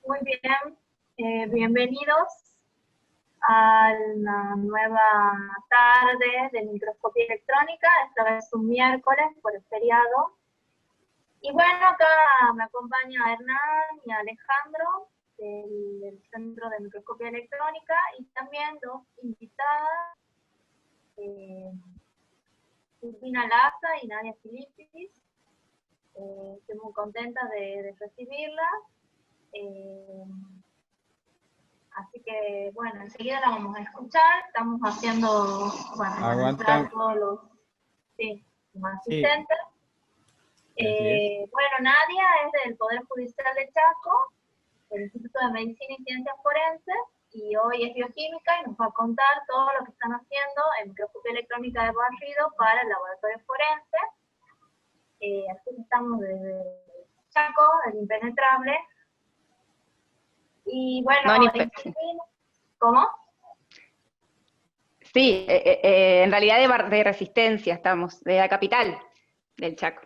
Muy bien, bienvenidos a la nueva tarde de microscopía electrónica. Esta vez es un miércoles por el feriado. Y bueno, acá me acompaña Hernán y Alejandro del Centro de Microscopía Electrónica y también dos invitadas, Silvina Laza y Nadia Filipis. Estoy muy contenta de recibirlas. Así que, bueno, enseguida la vamos a escuchar. Estamos haciendo, bueno, entrar todos los, sí, los asistentes. Sí. Bueno, Nadia es del Poder Judicial de Chaco, del Instituto de Medicina y Ciencias Forenses, y hoy es bioquímica y nos va a contar todo lo que están haciendo en microscopía electrónica de barrido para el laboratorio forense. Así que estamos desde Chaco, el impenetrable. Y bueno, ¿cómo? Sí, en realidad de Resistencia estamos, de la capital del Chaco.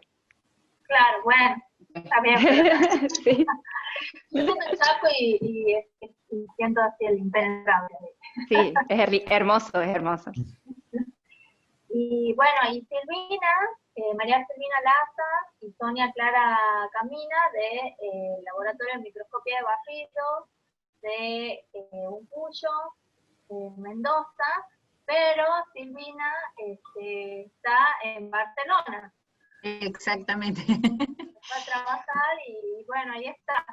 Claro, bueno, está bien. Pero... sí. Yo soy del Chaco y siento así el impenetrable. Sí, es hermoso, es hermoso. Y bueno, y Silvina, María Silvina Laza y Sonia Clara Camina de Laboratorio de Microscopía de Barrido de Uncuyo, Mendoza, pero Silvina está en Barcelona. Exactamente. Va a trabajar y bueno, ahí está.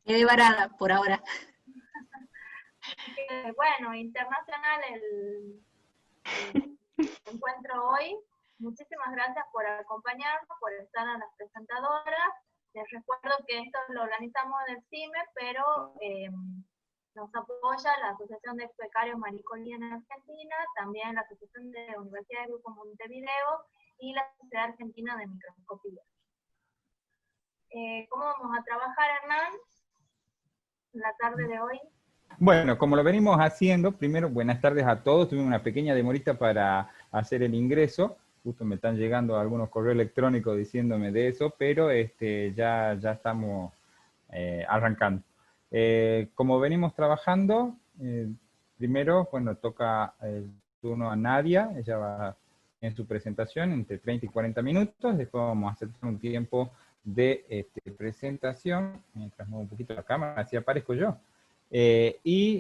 Quedé varada por ahora. Así que, bueno, internacional el encuentro hoy. Muchísimas gracias por acompañarnos, por estar a las presentadoras. Les recuerdo que esto lo organizamos en el CIME, pero nos apoya la Asociación de Becarios Maricolí en Argentina, también la Asociación de Universidades de Grupo Montevideo y la Sociedad Argentina de Microscopía. ¿Cómo vamos a trabajar, Hernán, en la tarde de hoy? Bueno, como lo venimos haciendo, primero, buenas tardes a todos. Tuve una pequeña demorita para hacer el ingreso. Justo me están llegando algunos correos electrónicos diciéndome de eso, pero ya estamos arrancando. Como venimos trabajando, primero, bueno, toca el turno a Nadia. Ella va en su presentación entre 30 y 40 minutos. Después vamos a hacer un tiempo de presentación. Mientras muevo un poquito la cámara, así aparezco yo. Después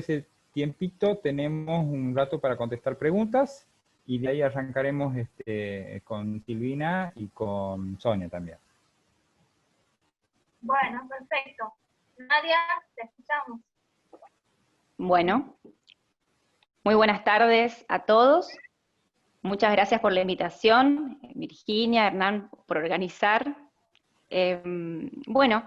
de ese tiempito tenemos un rato para contestar preguntas y de ahí arrancaremos con Silvina y con Sonia también. Bueno, perfecto. Nadia, te escuchamos. Bueno, muy buenas tardes a todos. Muchas gracias por la invitación, Virginia, Hernán, por organizar. Bueno,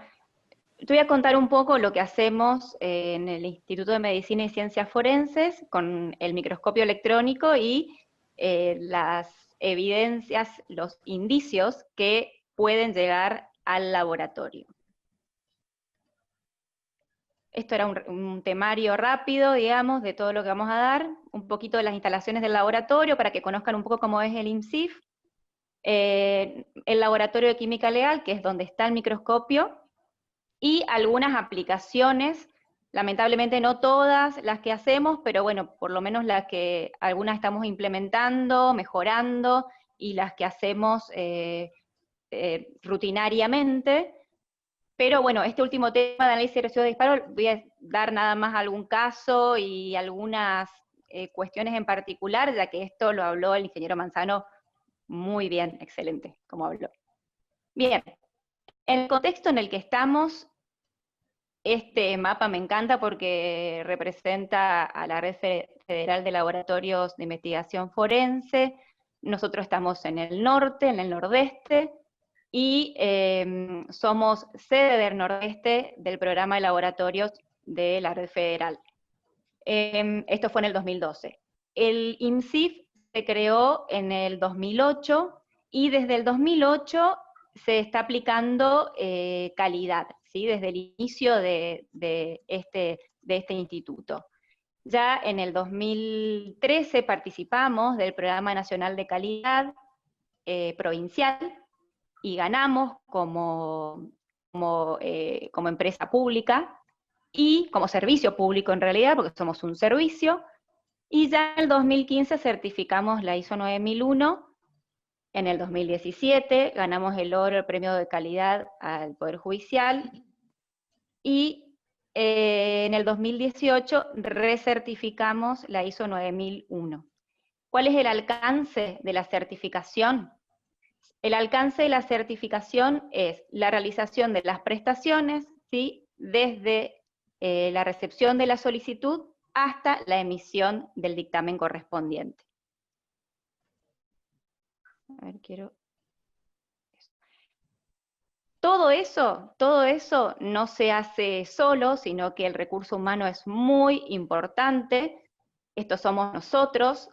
te voy a contar un poco lo que hacemos en el Instituto de Medicina y Ciencias Forenses con el microscopio electrónico y las evidencias, los indicios que pueden llegar al laboratorio. Esto era un temario rápido, digamos, de todo lo que vamos a dar, un poquito de las instalaciones del laboratorio para que conozcan un poco cómo es el IMCIF, el laboratorio de química legal, que es donde está el microscopio, y algunas aplicaciones, lamentablemente no todas las que hacemos, pero bueno, por lo menos las que algunas estamos implementando, mejorando, y las que hacemos rutinariamente. Pero bueno, este último tema de análisis de residuos de disparo, voy a dar nada más algún caso y algunas cuestiones en particular, ya que esto lo habló el ingeniero Manzano muy bien, excelente, como habló. Bien, en el contexto en el que estamos, este mapa me encanta porque representa a la Red Federal de Laboratorios de Investigación Forense. Nosotros estamos en el norte, en el nordeste, y somos sede del nordeste del programa de laboratorios de la Red Federal. Esto fue en el 2012. El IMCIF se creó en el 2008, y desde el 2008 se está aplicando calidad, ¿sí? Desde el inicio de este instituto. Ya en el 2013 participamos del Programa Nacional de Calidad provincial, y ganamos como como empresa pública, y como servicio público en realidad, porque somos un servicio, y ya en el 2015 certificamos la ISO 9001, en el 2017 ganamos el oro, el premio de calidad al Poder Judicial, y en el 2018 recertificamos la ISO 9001. ¿Cuál es el alcance de la certificación? El alcance de la certificación es la realización de las prestaciones, ¿sí?, desde la recepción de la solicitud hasta la emisión del dictamen correspondiente. A ver, Todo eso no se hace solo, sino que el recurso humano es muy importante. Estos somos nosotros,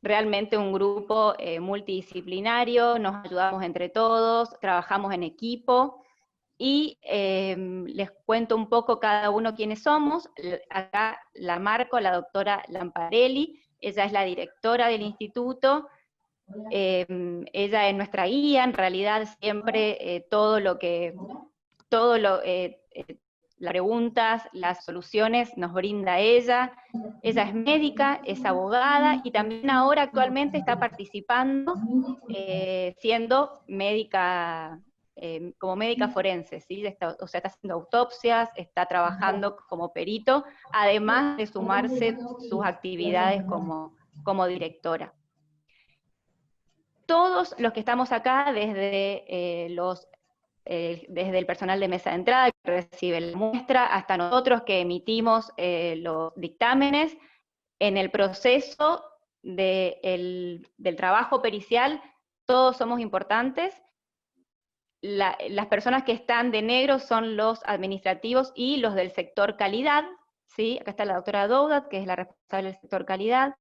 realmente un grupo multidisciplinario, nos ayudamos entre todos, trabajamos en equipo, y les cuento un poco cada uno quiénes somos. Acá la marco, la doctora Lamparelli, ella es la directora del instituto. Ella es nuestra guía, en realidad siempre las preguntas, las soluciones nos brinda ella. Ella es médica, es abogada, y también ahora actualmente está participando siendo médica, como médica forense, ¿sí? Está haciendo autopsias, está trabajando como perito, además de sumarse sus actividades como directora. Todos los que estamos acá, desde el personal de mesa de entrada que recibe la muestra, hasta nosotros que emitimos los dictámenes, en el proceso del trabajo pericial, todos somos importantes. Las personas que están de negro son los administrativos y los del sector calidad, ¿sí? Acá está la doctora Doudat, que es la responsable del sector calidad.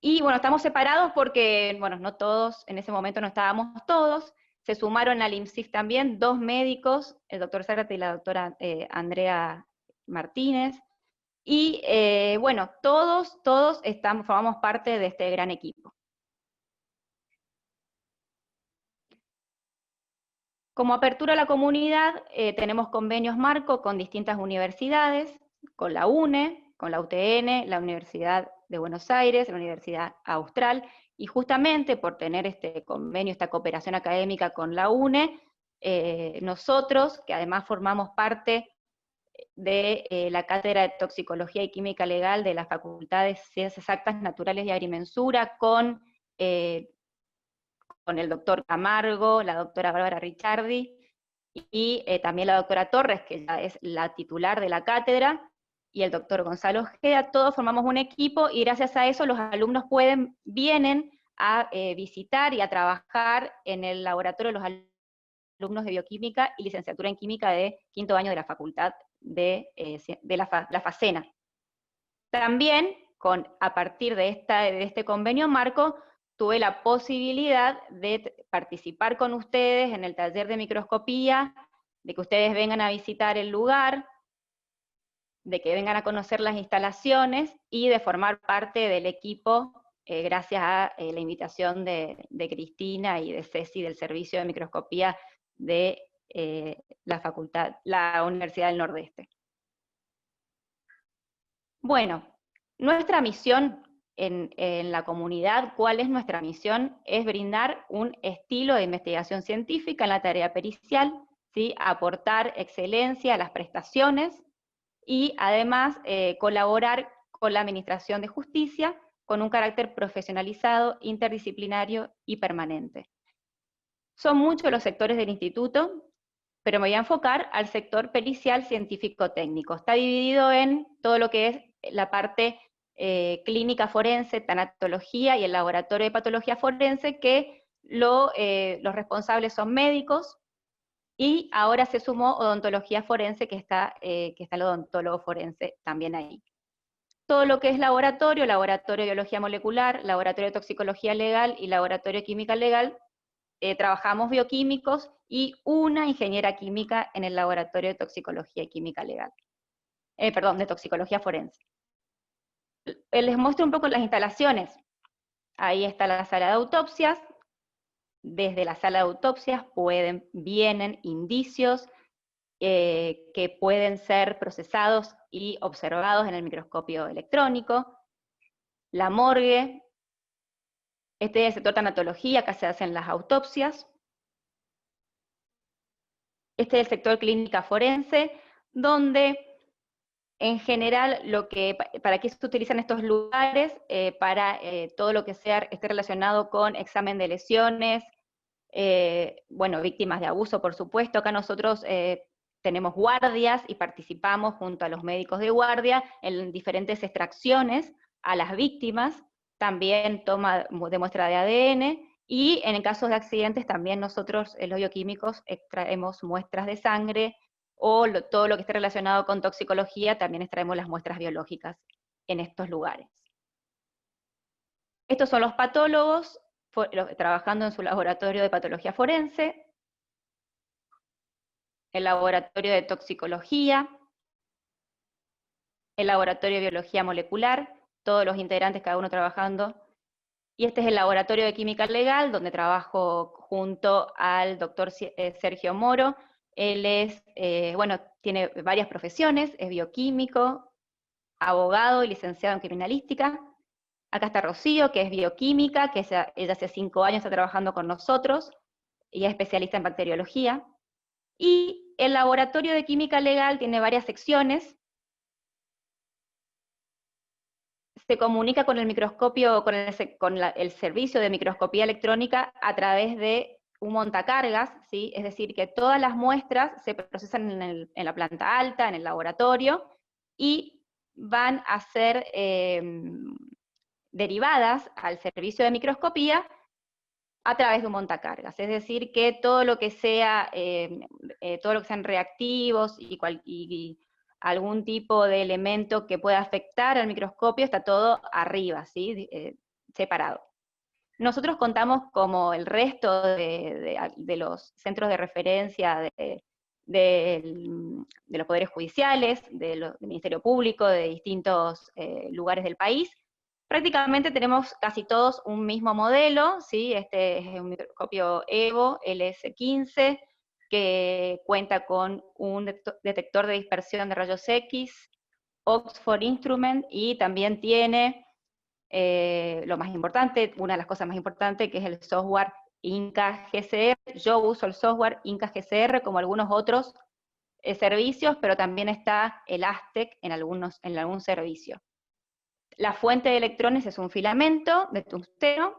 Y bueno, estamos separados porque, bueno, no todos, en ese momento no estábamos todos. Se sumaron al IMSIF también 2 médicos, el doctor Zárate y la doctora Andrea Martínez. Y bueno, todos formamos parte de este gran equipo. Como apertura a la comunidad, tenemos convenios marco con distintas universidades, con la UNE, con la UTN, la Universidad de Buenos Aires, la Universidad Austral, y justamente por tener este convenio, esta cooperación académica con la UNE, nosotros, que además formamos parte de la Cátedra de Toxicología y Química Legal de la Facultad de Ciencias Exactas, Naturales y Agrimensura, con el doctor Camargo, la doctora Bárbara Ricciardi, y también la doctora Torres, que ya es la titular de la cátedra, y el doctor Gonzalo Ojeda. Todos formamos un equipo, y gracias a eso los alumnos vienen a visitar y a trabajar en el laboratorio de los alumnos de bioquímica y licenciatura en química de 5º año de la facultad de la FACENA. También, a partir de este convenio marco, tuve la posibilidad de participar con ustedes en el taller de microscopía, de que ustedes vengan a visitar el lugar, de que vengan a conocer las instalaciones, y de formar parte del equipo, gracias a la invitación de Cristina y de Ceci del Servicio de Microscopía de la Universidad del Nordeste. Bueno, nuestra misión en la comunidad, ¿cuál es nuestra misión? Es brindar un estilo de investigación científica en la tarea pericial, ¿sí? Aportar excelencia a las prestaciones, y además colaborar con la administración de justicia con un carácter profesionalizado, interdisciplinario y permanente. Son muchos los sectores del instituto, pero me voy a enfocar al sector pericial científico-técnico. Está dividido en todo lo que es la parte clínica forense, tanatología, y el laboratorio de patología forense, que los responsables son médicos, y ahora se sumó odontología forense, que está el odontólogo forense también ahí. Todo lo que es laboratorio de biología molecular, laboratorio de toxicología legal y laboratorio de química legal, trabajamos bioquímicos y una ingeniera química en el laboratorio de toxicología y química legal. Perdón, de toxicología forense. Les muestro un poco las instalaciones. Ahí está la sala de autopsias. Desde la sala de autopsias vienen indicios que pueden ser procesados y observados en el microscopio electrónico. La morgue, este es el sector tanatología, acá se hacen las autopsias. Este es el sector clínica forense, donde en general para qué se utilizan estos lugares, para todo lo que esté relacionado con examen de lesiones, bueno, víctimas de abuso, por supuesto. Acá nosotros tenemos guardias y participamos junto a los médicos de guardia en diferentes extracciones a las víctimas, también toma de muestra de ADN, y en casos de accidentes también nosotros, los bioquímicos, extraemos muestras de sangre, o todo lo que esté relacionado con toxicología, también extraemos las muestras biológicas en estos lugares. Estos son los patólogos trabajando en su laboratorio de patología forense, el laboratorio de toxicología, el laboratorio de biología molecular, todos los integrantes, cada uno trabajando, y este es el laboratorio de química legal, donde trabajo junto al doctor Sergio Moro. Él es, bueno, tiene varias profesiones, es bioquímico, abogado y licenciado en criminalística. Acá está Rocío, que es bioquímica, que ella hace 5 años está trabajando con nosotros, y es especialista en bacteriología. Y el laboratorio de química legal tiene varias secciones. Se comunica con el microscopio, con el servicio de microscopía electrónica a través de un montacargas, ¿sí? Es decir, que todas las muestras se procesan en la planta alta, en el laboratorio, y van a ser derivadas al servicio de microscopía a través de un montacargas. Es decir, que todo lo que sea, todo lo que sean reactivos y algún tipo de elemento que pueda afectar al microscopio está todo arriba, ¿sí? Separado. Nosotros contamos, como el resto de los centros de referencia de los poderes judiciales, del Ministerio Público, de distintos lugares del país. Prácticamente tenemos casi todos un mismo modelo, ¿sí? Este es un microscopio EVO LS15, que cuenta con un detector de dispersión de rayos X, Oxford Instrument, y también tiene lo más importante, una de las cosas más importantes, que es el software Inca GCR. Yo uso el software Inca GCR como algunos otros servicios, pero también está el Aztec en algún servicio. La fuente de electrones es un filamento de tungsteno,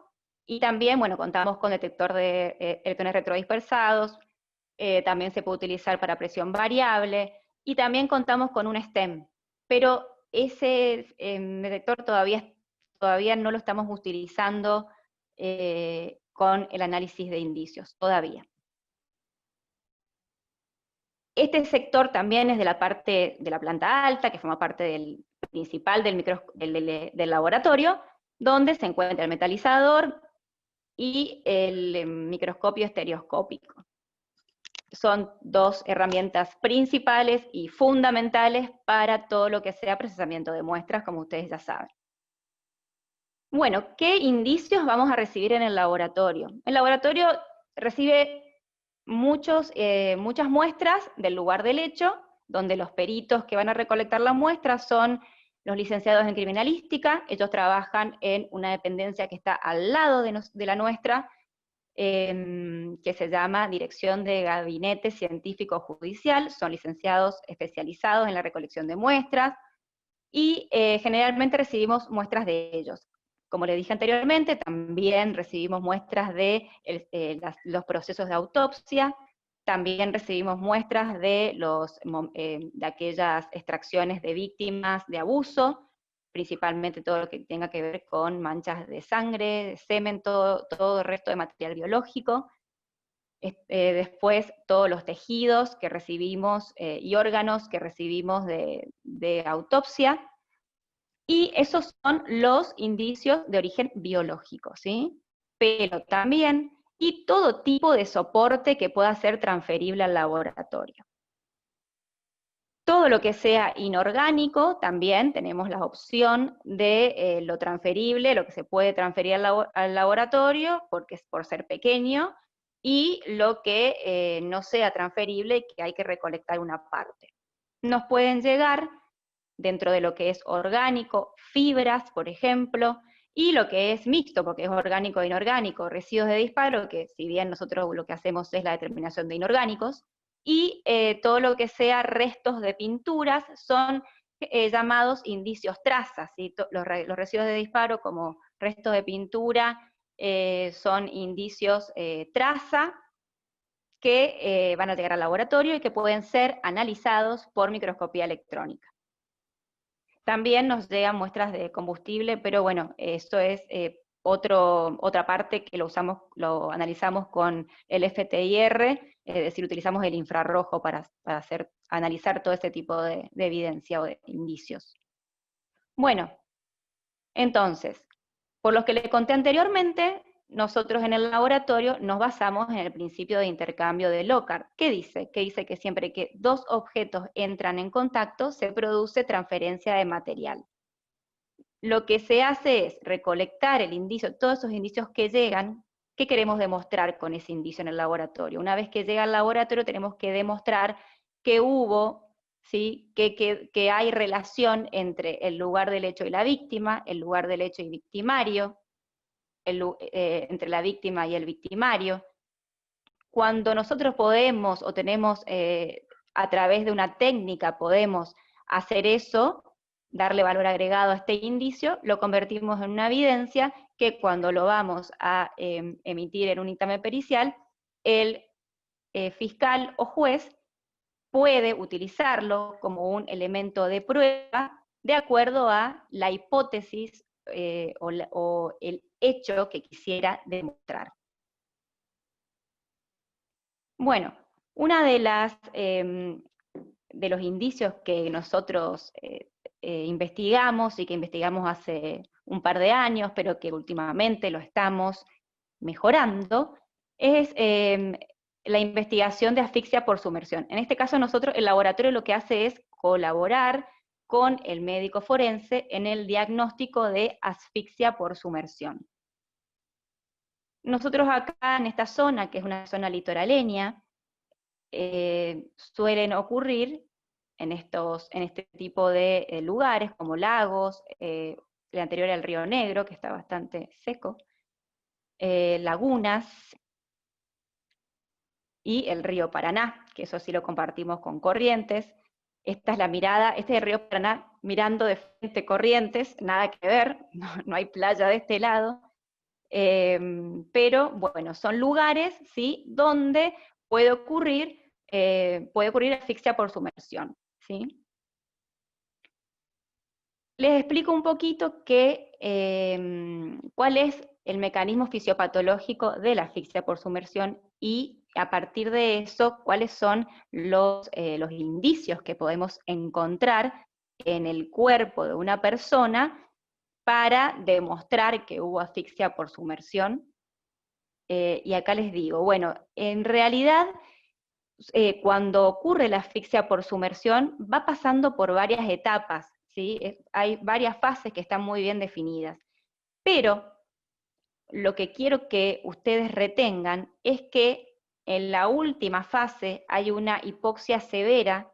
y también, bueno, contamos con detector de electrones retrodispersados, también se puede utilizar para presión variable, y también contamos con un STEM, pero ese detector todavía no lo estamos utilizando con el análisis de indicios, todavía. Este sector también es de la parte de la planta alta, que forma parte del principal del laboratorio, donde se encuentra el metalizador y el microscopio estereoscópico. Son 2 herramientas principales y fundamentales para todo lo que sea procesamiento de muestras, como ustedes ya saben. Bueno, ¿qué indicios vamos a recibir en el laboratorio? El laboratorio recibe muchas muestras del lugar del hecho, donde los peritos que van a recolectar las muestras son los licenciados en criminalística. Ellos trabajan en una dependencia que está al lado de la nuestra, que se llama Dirección de Gabinete Científico Judicial. Son licenciados especializados en la recolección de muestras, y generalmente recibimos muestras de ellos. Como les dije anteriormente, también recibimos muestras de los procesos de autopsia, también recibimos muestras de aquellas extracciones de víctimas de abuso, principalmente todo lo que tenga que ver con manchas de sangre, de semen, todo el resto de material biológico. Después todos los tejidos que recibimos y órganos que recibimos de autopsia. Y esos son los indicios de origen biológico, ¿sí? Pero también, y todo tipo de soporte que pueda ser transferible al laboratorio. Todo lo que sea inorgánico, también tenemos la opción de lo transferible, lo que se puede transferir al laboratorio, porque es por ser pequeño, y lo que no sea transferible y que hay que recolectar una parte. Nos pueden llegar, dentro de lo que es orgánico, fibras, por ejemplo, y lo que es mixto, porque es orgánico e inorgánico, residuos de disparo, que si bien nosotros lo que hacemos es la determinación de inorgánicos, y todo lo que sea restos de pinturas son llamados indicios trazas, ¿sí? Los residuos de disparo como restos de pintura son indicios traza, que van a llegar al laboratorio y que pueden ser analizados por microscopía electrónica. También nos llegan muestras de combustible, pero bueno, esto es otra parte que lo analizamos con el FTIR, es decir, utilizamos el infrarrojo para analizar todo este tipo de evidencia o de indicios. Bueno, entonces, por lo que le conté anteriormente, nosotros en el laboratorio nos basamos en el principio de intercambio de Locard. ¿Qué dice? Que dice que siempre que dos objetos entran en contacto, se produce transferencia de material. Lo que se hace es recolectar el indicio, todos esos indicios que llegan. ¿Qué queremos demostrar con ese indicio en el laboratorio? Una vez que llega al laboratorio tenemos que demostrar que hubo, ¿sí? que hay relación entre el lugar del hecho y la víctima, el lugar del hecho y victimario, entre la víctima y el victimario. Cuando nosotros podemos o tenemos, a través de una técnica, podemos hacer eso, darle valor agregado a este indicio, lo convertimos en una evidencia que cuando lo vamos a emitir en un dictamen pericial, el fiscal o juez puede utilizarlo como un elemento de prueba de acuerdo a la hipótesis o el hecho que quisiera demostrar. Bueno, una de los indicios que nosotros investigamos y que investigamos hace un par de años, pero que últimamente lo estamos mejorando, es la investigación de asfixia por sumersión. En este caso nosotros, el laboratorio lo que hace es colaborar con el médico forense en el diagnóstico de asfixia por sumersión. Nosotros acá en esta zona, que es una zona litoraleña, suelen ocurrir en este tipo de lugares, como lagos, el anterior al Río Negro, que está bastante seco, lagunas, y el río Paraná, que eso sí lo compartimos con Corrientes. Esta es la mirada, este es el río Paraná mirando de frente Corrientes, nada que ver, no hay playa de este lado, pero bueno, son lugares, ¿sí?, donde puede ocurrir asfixia por sumersión, ¿sí? Les explico un poquito cuál es el mecanismo fisiopatológico de la asfixia por sumersión y a partir de eso, cuáles son los indicios que podemos encontrar en el cuerpo de una persona para demostrar que hubo asfixia por sumersión. Y acá les digo, bueno, en realidad, cuando ocurre la asfixia por sumersión, va pasando por varias etapas, ¿sí? Hay varias fases que están muy bien definidas. Pero lo que quiero que ustedes retengan es que en la última fase hay una hipoxia severa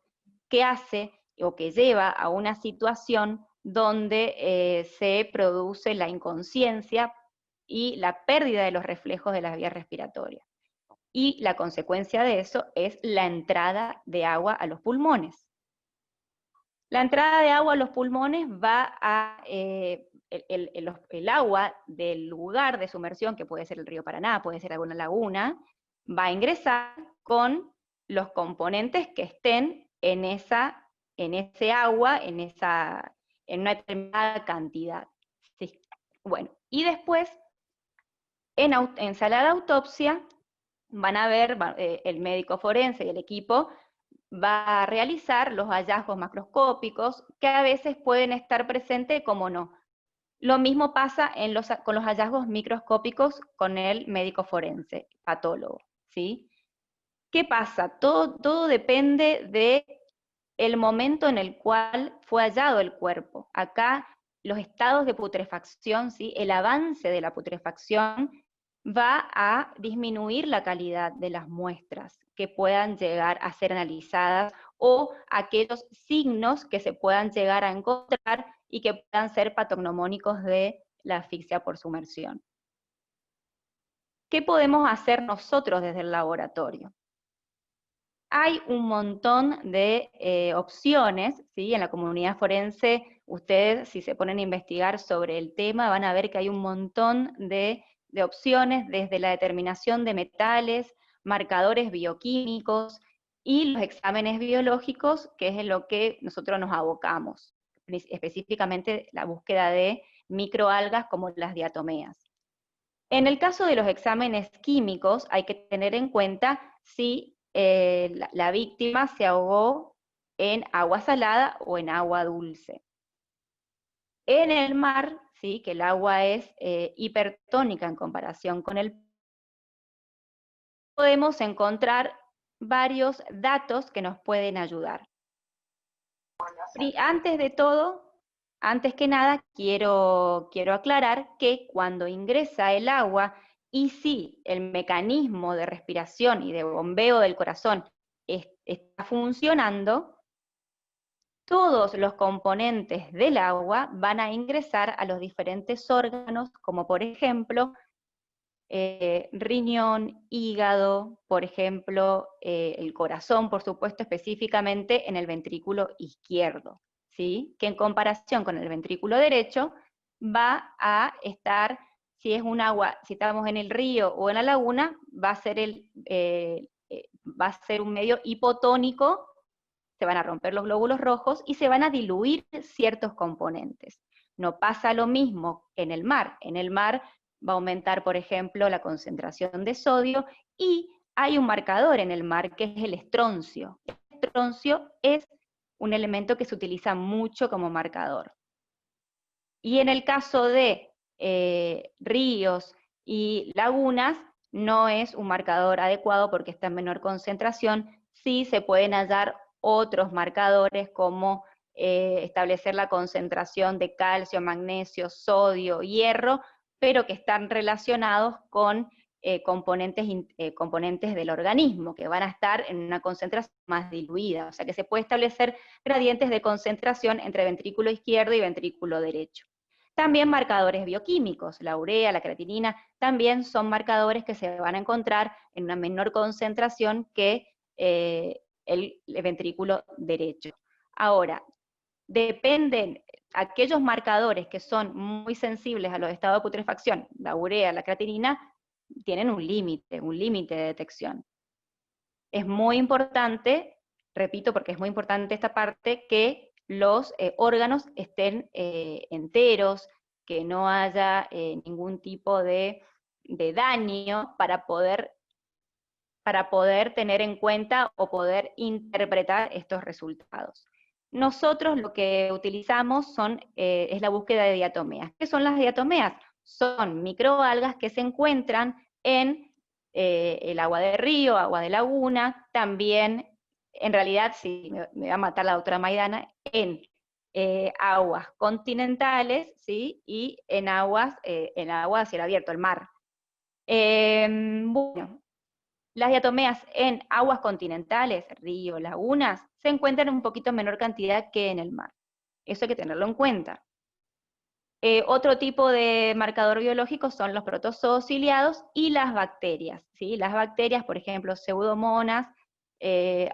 que hace o que lleva a una situación donde se produce la inconsciencia y la pérdida de los reflejos de las vías respiratorias. Y la consecuencia de eso es la entrada de agua a los pulmones. La entrada de agua a los pulmones va a, el agua del lugar de sumersión, que puede ser el río Paraná, puede ser alguna laguna, va a ingresar con los componentes que estén en ese agua, en una determinada cantidad. ¿Sí? Bueno, y después, en sala de autopsia, van a ver, el médico forense y el equipo va a realizar los hallazgos macroscópicos, que a veces pueden estar presentes como no. Lo mismo pasa con los hallazgos microscópicos con el médico forense, patólogo, ¿sí? ¿Qué pasa? Todo depende del momento en el cual fue hallado el cuerpo. Acá los estados de putrefacción, ¿sí?, el avance de la putrefacción va a disminuir la calidad de las muestras que puedan llegar a ser analizadas o aquellos signos que se puedan llegar a encontrar y que puedan ser patognomónicos de la asfixia por sumersión. ¿Qué podemos hacer nosotros desde el laboratorio? Hay un montón de opciones, ¿sí? En la comunidad forense, ustedes si se ponen a investigar sobre el tema van a ver que hay un montón de opciones, desde la determinación de metales, marcadores bioquímicos y los exámenes biológicos, que es en lo que nosotros nos abocamos, específicamente la búsqueda de microalgas como las diatomeas. En el caso de los exámenes químicos hay que tener en cuenta si la víctima se ahogó en agua salada o en agua dulce. En el mar, ¿sí? Que el agua es hipertónica en comparación con el podemos encontrar varios datos que nos pueden ayudar. Antes de todo, antes que nada, quiero aclarar que cuando ingresa el agua, y si el mecanismo de respiración y de bombeo del corazón está funcionando, todos los componentes del agua van a ingresar a los diferentes órganos, como por ejemplo, riñón, hígado, por ejemplo, el corazón, por supuesto, específicamente en el ventrículo izquierdo, ¿sí? Que en comparación con el ventrículo derecho va a estar, si es un agua, si estamos en el río o en la laguna, va a ser un medio hipotónico, se van a romper los glóbulos rojos y se van a diluir ciertos componentes. No pasa lo mismo en el mar. En el mar va a aumentar, por ejemplo, la concentración de sodio, y hay un marcador en el mar que es el estroncio. El estroncio es un elemento que se utiliza mucho como marcador. Y en el caso de ríos y lagunas, no es un marcador adecuado porque está en menor concentración. Sí se pueden hallar otros marcadores como establecer la concentración de calcio, magnesio, sodio, hierro, pero que están relacionados con componentes del organismo, que van a estar en una concentración más diluida. O sea que se puede establecer gradientes de concentración entre ventrículo izquierdo y ventrículo derecho. También marcadores bioquímicos, la urea, la creatinina, también son marcadores que se van a encontrar en una menor concentración que el ventrículo derecho. Ahora, dependen aquellos marcadores que son muy sensibles a los estados de putrefacción, la urea, la creatinina, tienen un límite de detección. Es muy importante, repito porque es muy importante esta parte, que los órganos estén enteros, que no haya ningún tipo de daño para poder tener en cuenta o poder interpretar estos resultados. Nosotros lo que utilizamos es la búsqueda de diatomeas. ¿Qué son las diatomeas? Son microalgas que se encuentran en el agua de río, agua de laguna, también, en realidad, sí, me va a matar la doctora Maidana, en aguas continentales, ¿sí? Y en agua a cielo abierto, el mar. Bueno, las diatomeas en aguas continentales, ríos, lagunas, se encuentran en un poquito menor cantidad que en el mar. Eso hay que tenerlo en cuenta. Otro tipo de marcador biológico son los protozoos ciliados y las bacterias, ¿sí? Las bacterias, por ejemplo, pseudomonas,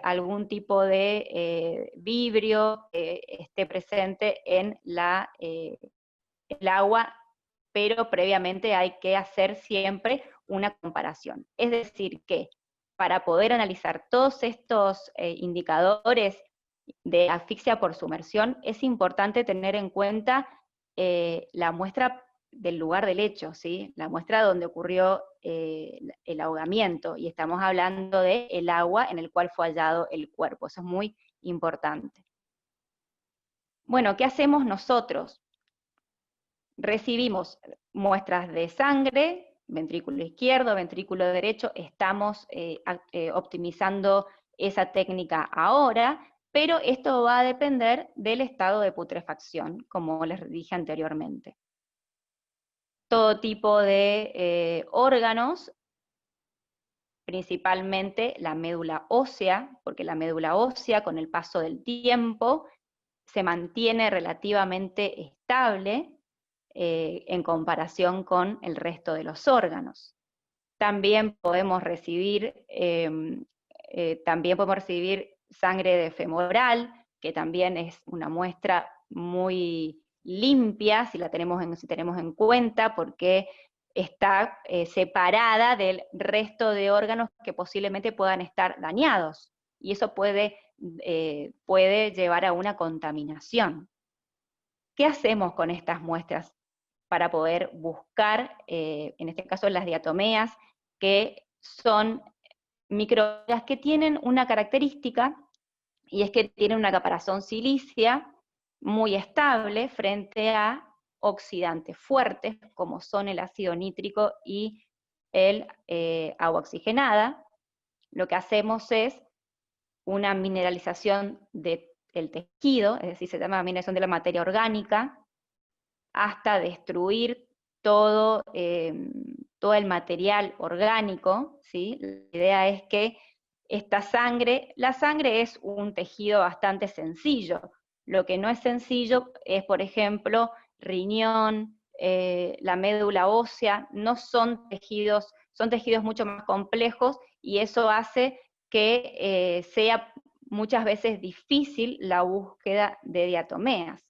algún tipo de vibrio que esté presente en el agua, pero previamente hay que hacer siempre una comparación. Es decir, que para poder analizar todos estos indicadores de asfixia por sumersión, es importante tener en cuenta la muestra del lugar del hecho, ¿sí? La muestra donde ocurrió el ahogamiento, y estamos hablando del agua en el cual fue hallado el cuerpo. Eso es muy importante. Bueno, ¿qué hacemos nosotros? Recibimos muestras de sangre, ventrículo izquierdo, ventrículo derecho, estamos optimizando esa técnica ahora, pero esto va a depender del estado de putrefacción, como les dije anteriormente. todo tipo de órganos, principalmente la médula ósea, porque la médula ósea con el paso del tiempo se mantiene relativamente estable en comparación con el resto de los órganos. También podemos recibir sangre de femoral, que también es una muestra muy limpia, si tenemos en cuenta, porque está separada del resto de órganos que posiblemente puedan estar dañados, y eso puede llevar a una contaminación. ¿Qué hacemos con estas muestras para poder buscar, en este caso las diatomeas, que son microalgas que tienen una característica, y es que tienen una caparazón silícea muy estable frente a oxidantes fuertes, como son el ácido nítrico y el agua oxigenada? Lo que hacemos es una mineralización del tejido, es decir, se llama mineralización de la materia orgánica, hasta destruir todo el material orgánico, ¿sí? La idea es que la sangre es un tejido bastante sencillo. Lo que no es sencillo es, por ejemplo, riñón, la médula ósea, no son tejidos, son tejidos mucho más complejos, y eso hace que sea muchas veces difícil la búsqueda de diatomeas.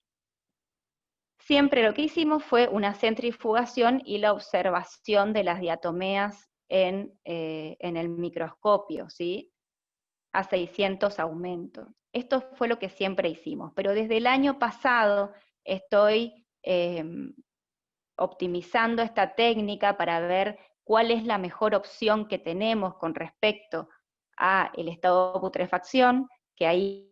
Siempre lo que hicimos fue una centrifugación y la observación de las diatomeas en el microscopio, ¿sí? A 600 aumentos. Esto fue lo que siempre hicimos, pero desde el año pasado estoy optimizando esta técnica para ver cuál es la mejor opción que tenemos con respecto a el estado de putrefacción, que ahí,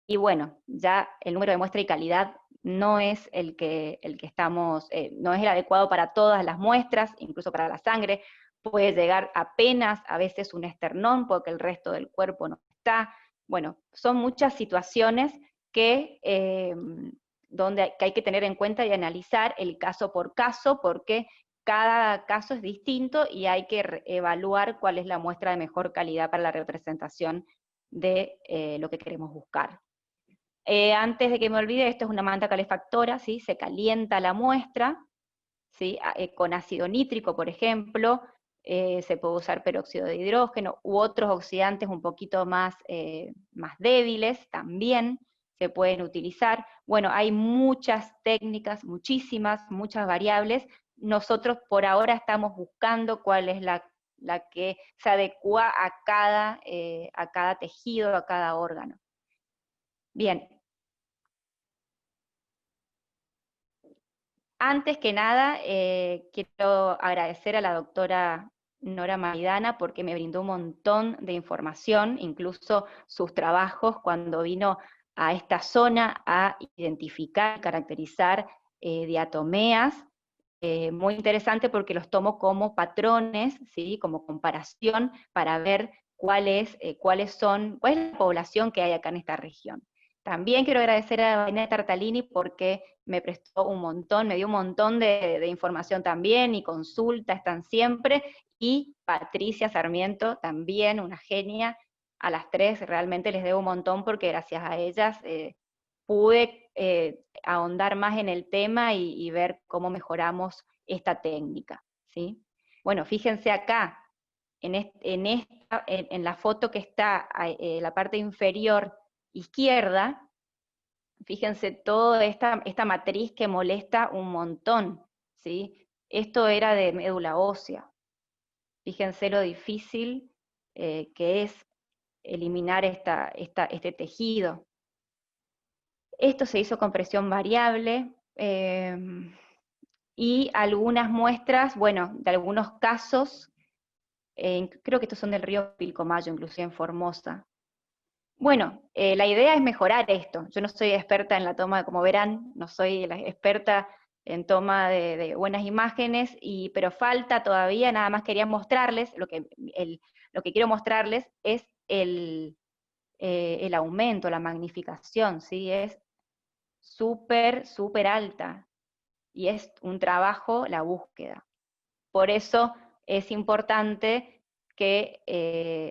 y bueno, ya el número de muestra y calidad no es el que estamos, no es el adecuado para todas las muestras, incluso para la sangre, puede llegar apenas a veces un esternón, porque el resto del cuerpo no está. Bueno, son muchas situaciones que que hay que tener en cuenta y analizar el caso por caso, porque cada caso es distinto y hay que evaluar cuál es la muestra de mejor calidad para la representación de lo que queremos buscar. Antes de que me olvide, esto es una manta calefactora, ¿sí? Se calienta la muestra, ¿sí? Con ácido nítrico, por ejemplo, se puede usar peróxido de hidrógeno u otros oxidantes un poquito más débiles también se pueden utilizar. Bueno, hay muchas técnicas, muchas variables. Nosotros por ahora estamos buscando cuál es la que se adecua a cada tejido, a cada órgano. Bien. Antes que nada, quiero agradecer a la doctora Nora Maidana porque me brindó un montón de información, incluso sus trabajos cuando vino a esta zona a identificar y caracterizar diatomeas. Muy interesante porque los tomo como patrones, ¿sí? Como comparación para ver cuál es la población que hay acá en esta región. También quiero agradecer a Vanessa Tartalini porque me prestó un montón, me dio un montón de información también, y consulta, están siempre, y Patricia Sarmiento también, una genia. A las tres realmente les debo un montón porque gracias a ellas pude ahondar más en el tema y ver cómo mejoramos esta técnica, ¿sí? Bueno, fíjense acá, en la foto que está en la parte inferior izquierda, fíjense toda esta matriz que molesta un montón, ¿sí? Esto era de médula ósea. Fíjense lo difícil que es eliminar este tejido. Esto se hizo con presión variable, y algunas muestras, bueno, de algunos casos, creo que estos son del río Pilcomayo, inclusive en Formosa. Bueno, la idea es mejorar esto. Yo no soy experta en la toma, como verán, no soy la experta en toma de buenas imágenes, pero falta todavía. Nada más quería mostrarles, lo que quiero mostrarles es el aumento, la magnificación, ¿sí? Es súper, súper alta. y es un trabajo la búsqueda. Por eso es importante que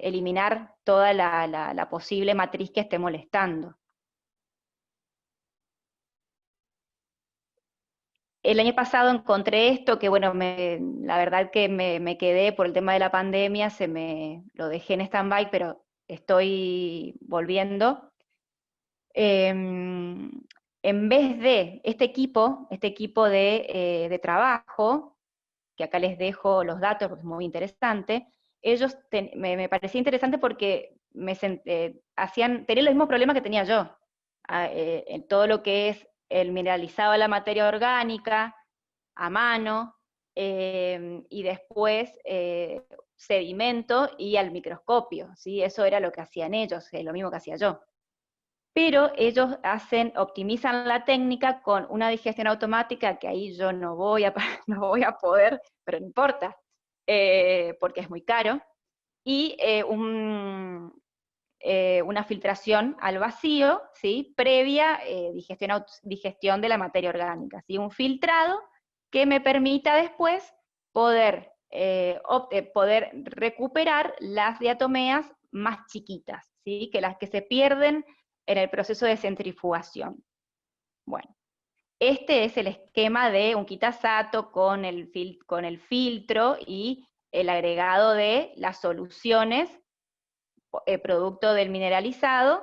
eliminar toda la posible matriz que esté molestando. El año pasado encontré esto, que bueno, la verdad que me quedé por el tema de la pandemia, lo dejé en stand-by, pero estoy volviendo. En vez de este equipo de trabajo, que acá les dejo los datos porque es muy interesante, ellos me parecía interesante porque tenían los mismos problemas que tenía yo, en todo lo que es el mineralizado de la materia orgánica, a mano, y después sedimento y al microscopio, ¿sí? Eso era lo que hacían ellos, lo mismo que hacía yo. Pero ellos optimizan la técnica con una digestión automática, que ahí yo no voy a poder, pero no importa, porque es muy caro, y una filtración al vacío, ¿sí? Previa digestión de la materia orgánica, ¿sí? Un filtrado que me permita después poder recuperar las diatomeas más chiquitas, ¿sí? Que las que se pierden en el proceso de centrifugación. Bueno, este es el esquema de un Kitasato con el filtro y el agregado de las soluciones producto del mineralizado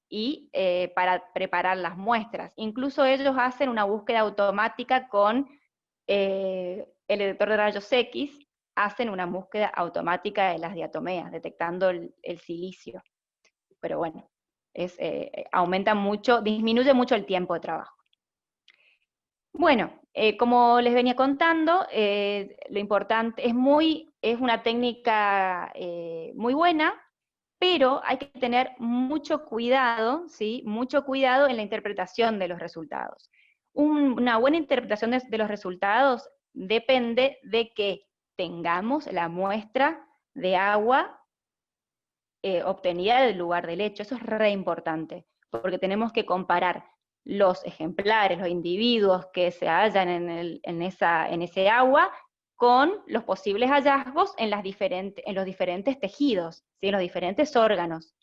y para preparar las muestras. Incluso ellos hacen una búsqueda automática con el detector de rayos X, hacen una búsqueda automática de las diatomeas, detectando el silicio. Pero bueno, aumenta mucho, disminuye mucho el tiempo de trabajo. Bueno, como les venía contando, lo importante, es una técnica muy buena, pero hay que tener mucho cuidado, ¿sí? Mucho cuidado en la interpretación de los resultados. Una buena interpretación de los resultados depende de que tengamos la muestra de agua obtenida del lugar del hecho. Eso es re importante, porque tenemos que comparar los ejemplares, los individuos que se hallan en ese agua, con los posibles hallazgos en los diferentes tejidos, ¿sí? En los diferentes órganos.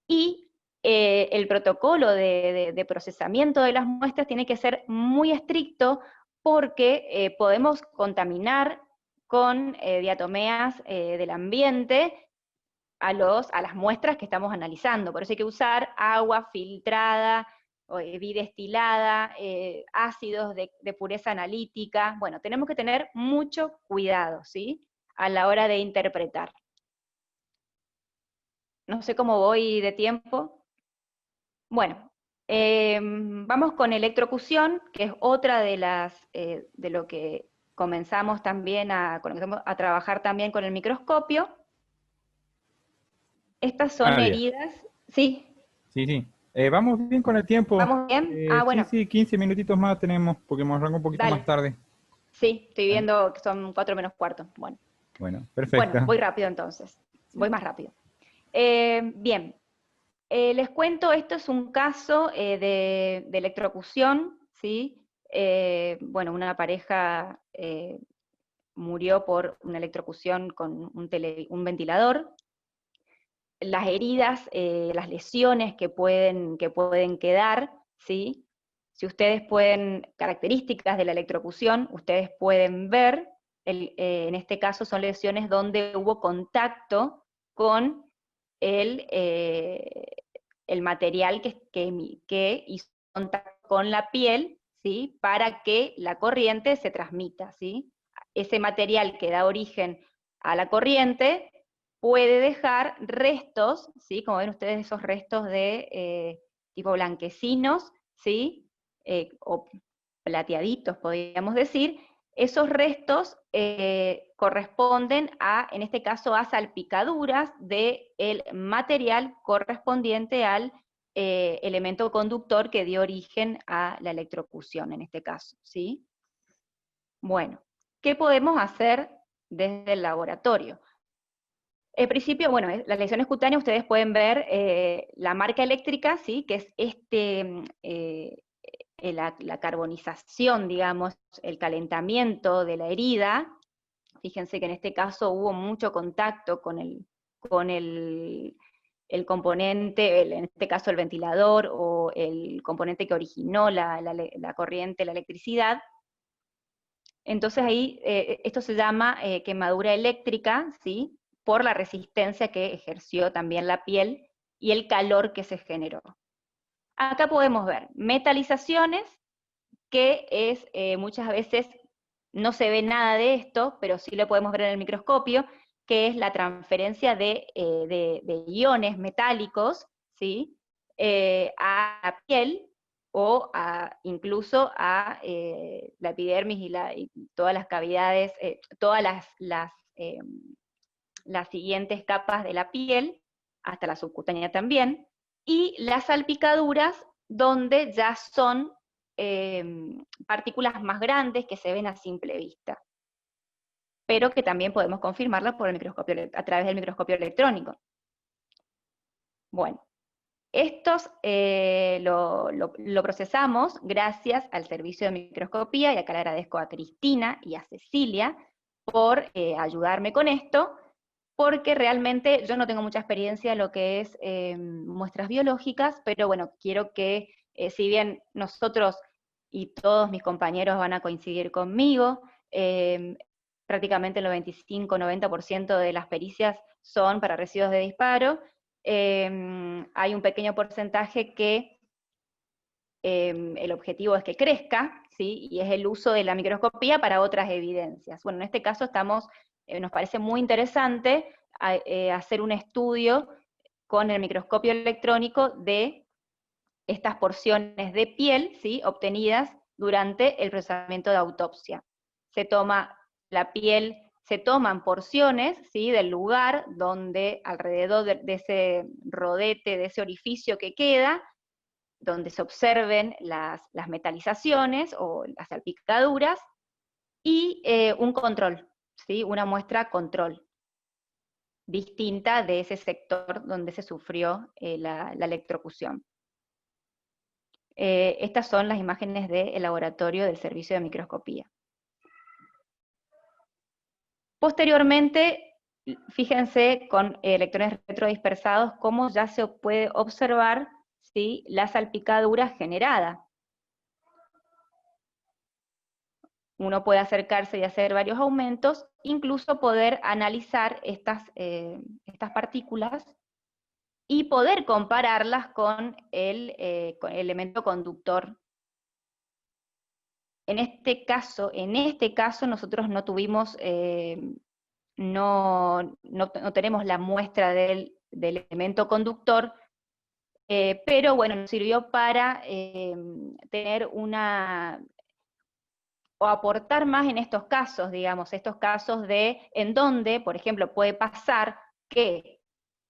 Y el protocolo de procesamiento de las muestras tiene que ser muy estricto, porque podemos contaminar con diatomeas del ambiente a las muestras que estamos analizando. Por eso hay que usar agua filtrada, bidestilada, ácidos de pureza analítica. Bueno, tenemos que tener mucho cuidado, ¿sí? A la hora de interpretar. No sé cómo voy de tiempo. Bueno, vamos con electrocución, que es otra de lo que comenzamos a trabajar también con el microscopio. Estas son heridas, ¿sí? Sí. Vamos bien con el tiempo. ¿Vamos bien? Bueno. Sí, 15 minutitos más tenemos, porque me arrancó un poquito más tarde. Sí, estoy viendo que son 4 menos cuarto. Bueno, perfecto. Bueno, voy rápido entonces. Voy más rápido. Bien. Les cuento, esto es un caso de electrocución, ¿sí? Bueno, una pareja murió por una electrocución con un ventilador. Las heridas, las lesiones que pueden quedar, ¿sí? Si ustedes características de la electrocución, ustedes pueden ver, en este caso son lesiones donde hubo contacto con el material que hizo contacto con la piel, ¿sí? Para que la corriente se transmita, ¿sí? Ese material que da origen a la corriente puede dejar restos, ¿sí? Como ven ustedes, esos restos de tipo blanquecinos, ¿sí? O plateaditos, podríamos decir. Esos restos corresponden en este caso, a salpicaduras del material correspondiente al elemento conductor que dio origen a la electrocución, en este caso, ¿sí? Bueno, ¿qué podemos hacer desde el laboratorio? En principio, bueno, las lesiones cutáneas ustedes pueden ver la marca eléctrica, ¿sí? Que es la carbonización, digamos, el calentamiento de la herida. Fíjense que en este caso hubo mucho contacto con el componente, en este caso el ventilador, o el componente que originó la corriente, la electricidad. Entonces ahí, esto se llama quemadura eléctrica, ¿sí? Por la resistencia que ejerció también la piel y el calor que se generó. Acá podemos ver metalizaciones, que es muchas veces no se ve nada de esto, pero sí lo podemos ver en el microscopio, que es la transferencia de iones metálicos, ¿sí? A la piel, o incluso a la epidermis y todas las cavidades, todas las siguientes capas de la piel, hasta la subcutánea también, y las salpicaduras, donde ya son partículas más grandes que se ven a simple vista, pero que también podemos confirmarlas por el microscopio, a través del microscopio electrónico. Bueno, estos lo procesamos gracias al servicio de microscopía, y acá le agradezco a Cristina y a Cecilia por ayudarme con esto, porque realmente yo no tengo mucha experiencia en lo que es muestras biológicas, pero bueno, quiero que, si bien nosotros y todos mis compañeros van a coincidir conmigo, prácticamente el 95-90% de las pericias son para residuos de disparo, hay un pequeño porcentaje que el objetivo es que crezca, ¿sí? Y es el uso de la microscopía para otras evidencias. Bueno, en este caso nos parece muy interesante hacer un estudio con el microscopio electrónico de estas porciones de piel, ¿sí? Obtenidas durante el procesamiento de autopsia. Se toma la piel, se toman porciones, ¿sí? Del lugar donde, alrededor de ese rodete, de ese orificio que queda, donde se observen las metalizaciones o las salpicaduras, y un control, ¿sí? Una muestra control, distinta de ese sector donde se sufrió la electrocución. Estas son las imágenes del laboratorio del servicio de microscopía. Posteriormente, fíjense con electrones retrodispersados cómo ya se puede observar, ¿sí? La salpicadura generada. Uno puede acercarse y hacer varios aumentos, incluso poder analizar estas partículas y poder compararlas con el elemento conductor. En este caso nosotros no tuvimos, no tenemos la muestra del elemento conductor, pero bueno, nos sirvió para tener o aportar más en estos casos, digamos, estos casos en donde, por ejemplo, puede pasar que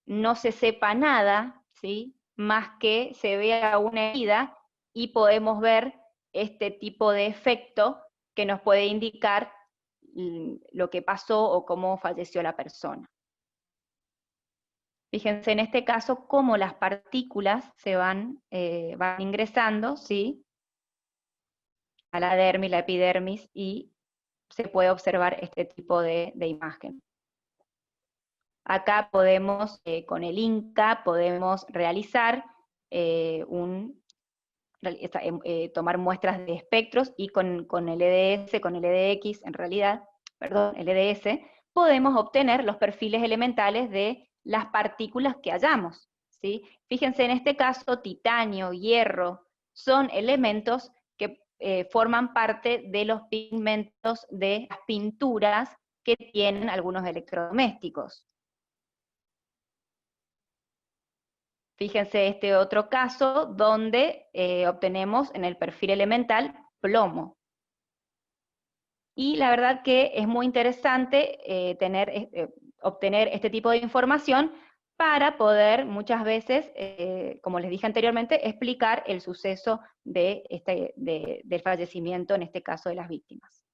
no se sepa nada, ¿sí? Más que se vea una herida y podemos ver este tipo de efecto que nos puede indicar lo que pasó o cómo falleció la persona. Fíjense en este caso cómo las partículas se van ingresando, ¿sí? A la dermis, la epidermis, y se puede observar este tipo de imagen. Acá podemos, con el INCA, podemos realizar tomar muestras de espectros, y con el EDS, con el EDX, en realidad, perdón, el EDS, podemos obtener los perfiles elementales de las partículas que hallamos, ¿sí? Fíjense en este caso, titanio, hierro, son elementos que forman parte de los pigmentos de las pinturas que tienen algunos electrodomésticos. Fíjense este otro caso donde obtenemos en el perfil elemental plomo. Y la verdad que es muy interesante obtener este tipo de información para poder muchas veces, como les dije anteriormente, explicar el suceso del fallecimiento, en este caso de las víctimas.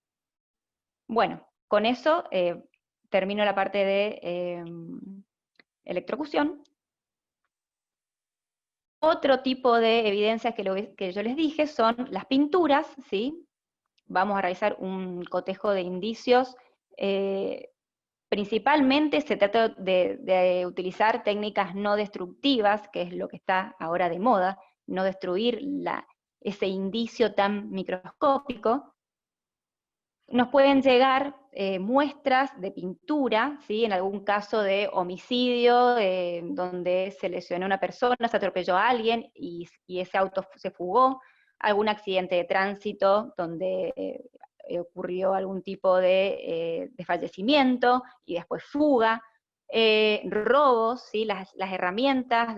Bueno, con eso termino la parte de electrocución. Otro tipo de evidencias que yo les dije son las pinturas, ¿sí? Vamos a realizar un cotejo de indicios. Principalmente se trata de utilizar técnicas no destructivas, que es lo que está ahora de moda, no destruir ese indicio tan microscópico. Nos pueden llegar muestras de pintura, ¿sí? En algún caso de homicidio, donde se lesionó a una persona, se atropelló a alguien y ese auto se fugó, algún accidente de tránsito donde ocurrió algún tipo de fallecimiento y después fuga, robos, ¿sí? Las herramientas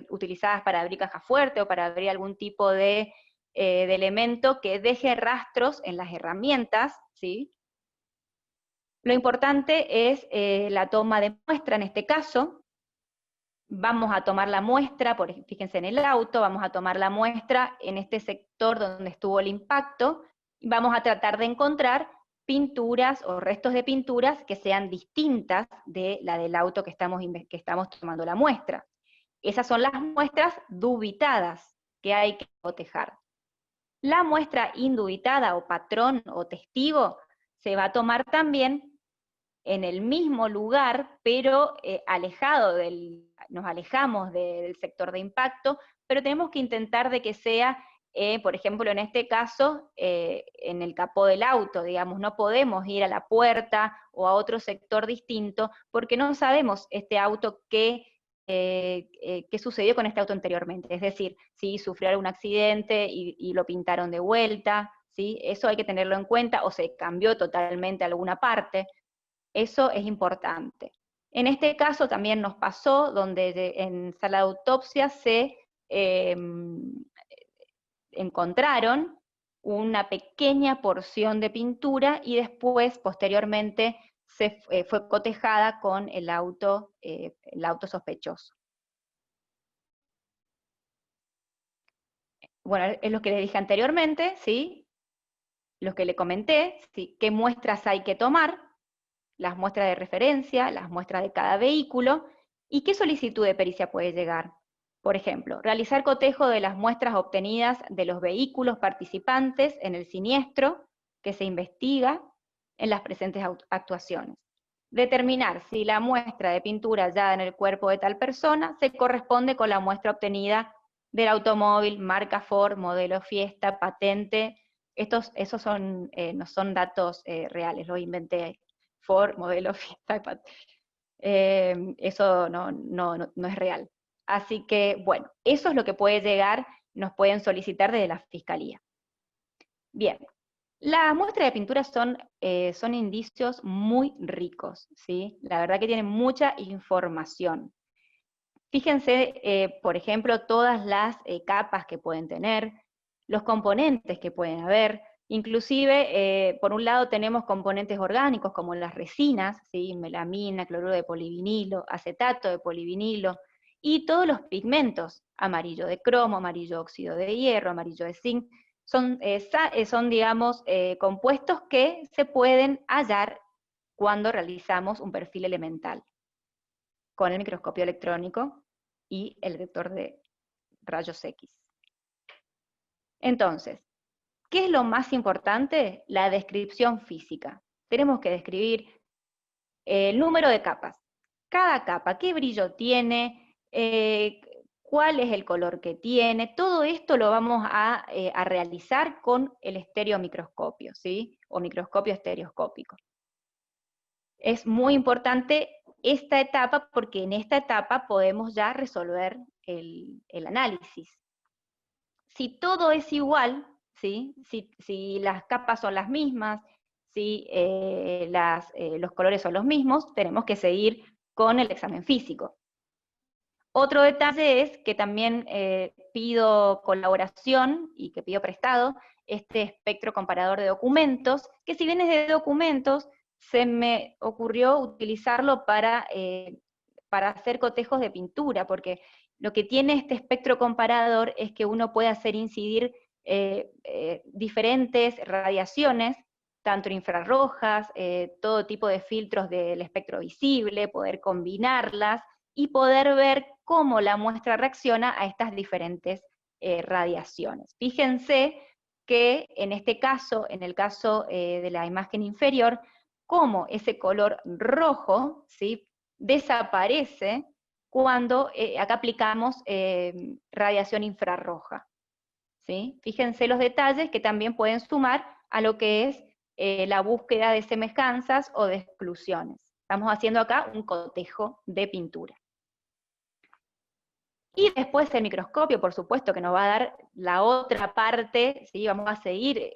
utilizadas para abrir caja fuerte o para abrir algún tipo de elemento que deje rastros en las herramientas, ¿sí? Lo importante es la toma de muestra en este caso. Vamos a tomar la muestra, fíjense en el auto, vamos a tomar la muestra en este sector donde estuvo el impacto, y vamos a tratar de encontrar pinturas o restos de pinturas que sean distintas de la del auto que estamos tomando la muestra. Esas son las muestras dubitadas que hay que cotejar. La muestra indubitada o patrón o testigo se va a tomar también en el mismo lugar, pero nos alejamos del sector de impacto, pero tenemos que intentar de que sea, por ejemplo, en este caso, en el capó del auto, digamos, no podemos ir a la puerta o a otro sector distinto, porque no sabemos este auto qué sucedió con este auto anteriormente, es decir, si sufrió algún accidente y lo pintaron de vuelta, ¿sí? Eso hay que tenerlo en cuenta, o se cambió totalmente alguna parte, eso es importante. En este caso también nos pasó, donde en sala de autopsia se encontraron una pequeña porción de pintura y después, posteriormente, fue cotejada con el auto sospechoso. Bueno, es lo que le dije anteriormente, ¿sí? Lo que le comenté, ¿sí? ¿Qué muestras hay que tomar? Las muestras de referencia, las muestras de cada vehículo, y qué solicitud de pericia puede llegar. Por ejemplo, realizar cotejo de las muestras obtenidas de los vehículos participantes en el siniestro que se investiga en las presentes actuaciones. Determinar si la muestra de pintura hallada en el cuerpo de tal persona se corresponde con la muestra obtenida del automóvil, marca Ford, modelo Fiesta, patente. Esos no son datos reales, los inventé. Ford, modelo Fiesta, eso no es real. Así que, bueno, eso es lo que puede llegar, nos pueden solicitar desde la Fiscalía. Bien, las muestras de pintura son indicios muy ricos, ¿sí? La verdad que tienen mucha información. Fíjense, por ejemplo, todas las capas que pueden tener, los componentes que pueden haber, inclusive, por un lado tenemos componentes orgánicos como las resinas, ¿sí? Melamina, cloruro de polivinilo, acetato de polivinilo, y todos los pigmentos, amarillo de cromo, amarillo óxido de hierro, amarillo de zinc, son digamos, compuestos que se pueden hallar cuando realizamos un perfil elemental con el microscopio electrónico y el detector de rayos X. Entonces, ¿qué es lo más importante? La descripción física. Tenemos que describir el número de capas. Cada capa, qué brillo tiene, cuál es el color que tiene, todo esto lo vamos a realizar con el estereomicroscopio, ¿sí? O microscopio estereoscópico. Es muy importante esta etapa porque en esta etapa podemos ya resolver el análisis. Si todo es igual, ¿sí? Si las capas son las mismas, si los colores son los mismos, tenemos que seguir con el examen físico. Otro detalle es que también pido colaboración y que pido prestado este espectro comparador de documentos, que si bien es de documentos, se me ocurrió utilizarlo para hacer cotejos de pintura, porque lo que tiene este espectro comparador es que uno puede hacer incidir diferentes radiaciones, tanto infrarrojas, todo tipo de filtros del espectro visible, poder combinarlas, y poder ver cómo la muestra reacciona a estas diferentes radiaciones. Fíjense que en este caso, en el caso de la imagen inferior, cómo ese color rojo, ¿sí?, desaparece cuando acá aplicamos radiación infrarroja, ¿sí? Fíjense los detalles que también pueden sumar a lo que es la búsqueda de semejanzas o de exclusiones. Estamos haciendo acá un cotejo de pintura. Y después el microscopio, por supuesto, que nos va a dar la otra parte, ¿sí? Vamos a seguir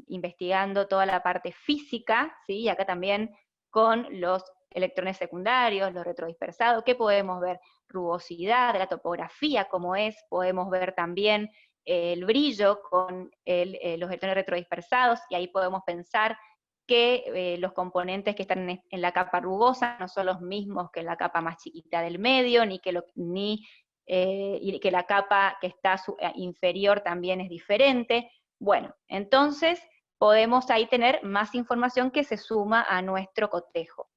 investigando toda la parte física, ¿sí? Y acá también con los electrones secundarios, los retrodispersados, ¿qué podemos ver? Rugosidad, la topografía, cómo es, podemos ver también el brillo con los electrones retrodispersados, y ahí podemos pensar que los componentes que están en la capa rugosa no son los mismos que en la capa más chiquita del medio, y que la capa que está inferior también es diferente. Bueno, entonces podemos ahí tener más información que se suma a nuestro cotejo.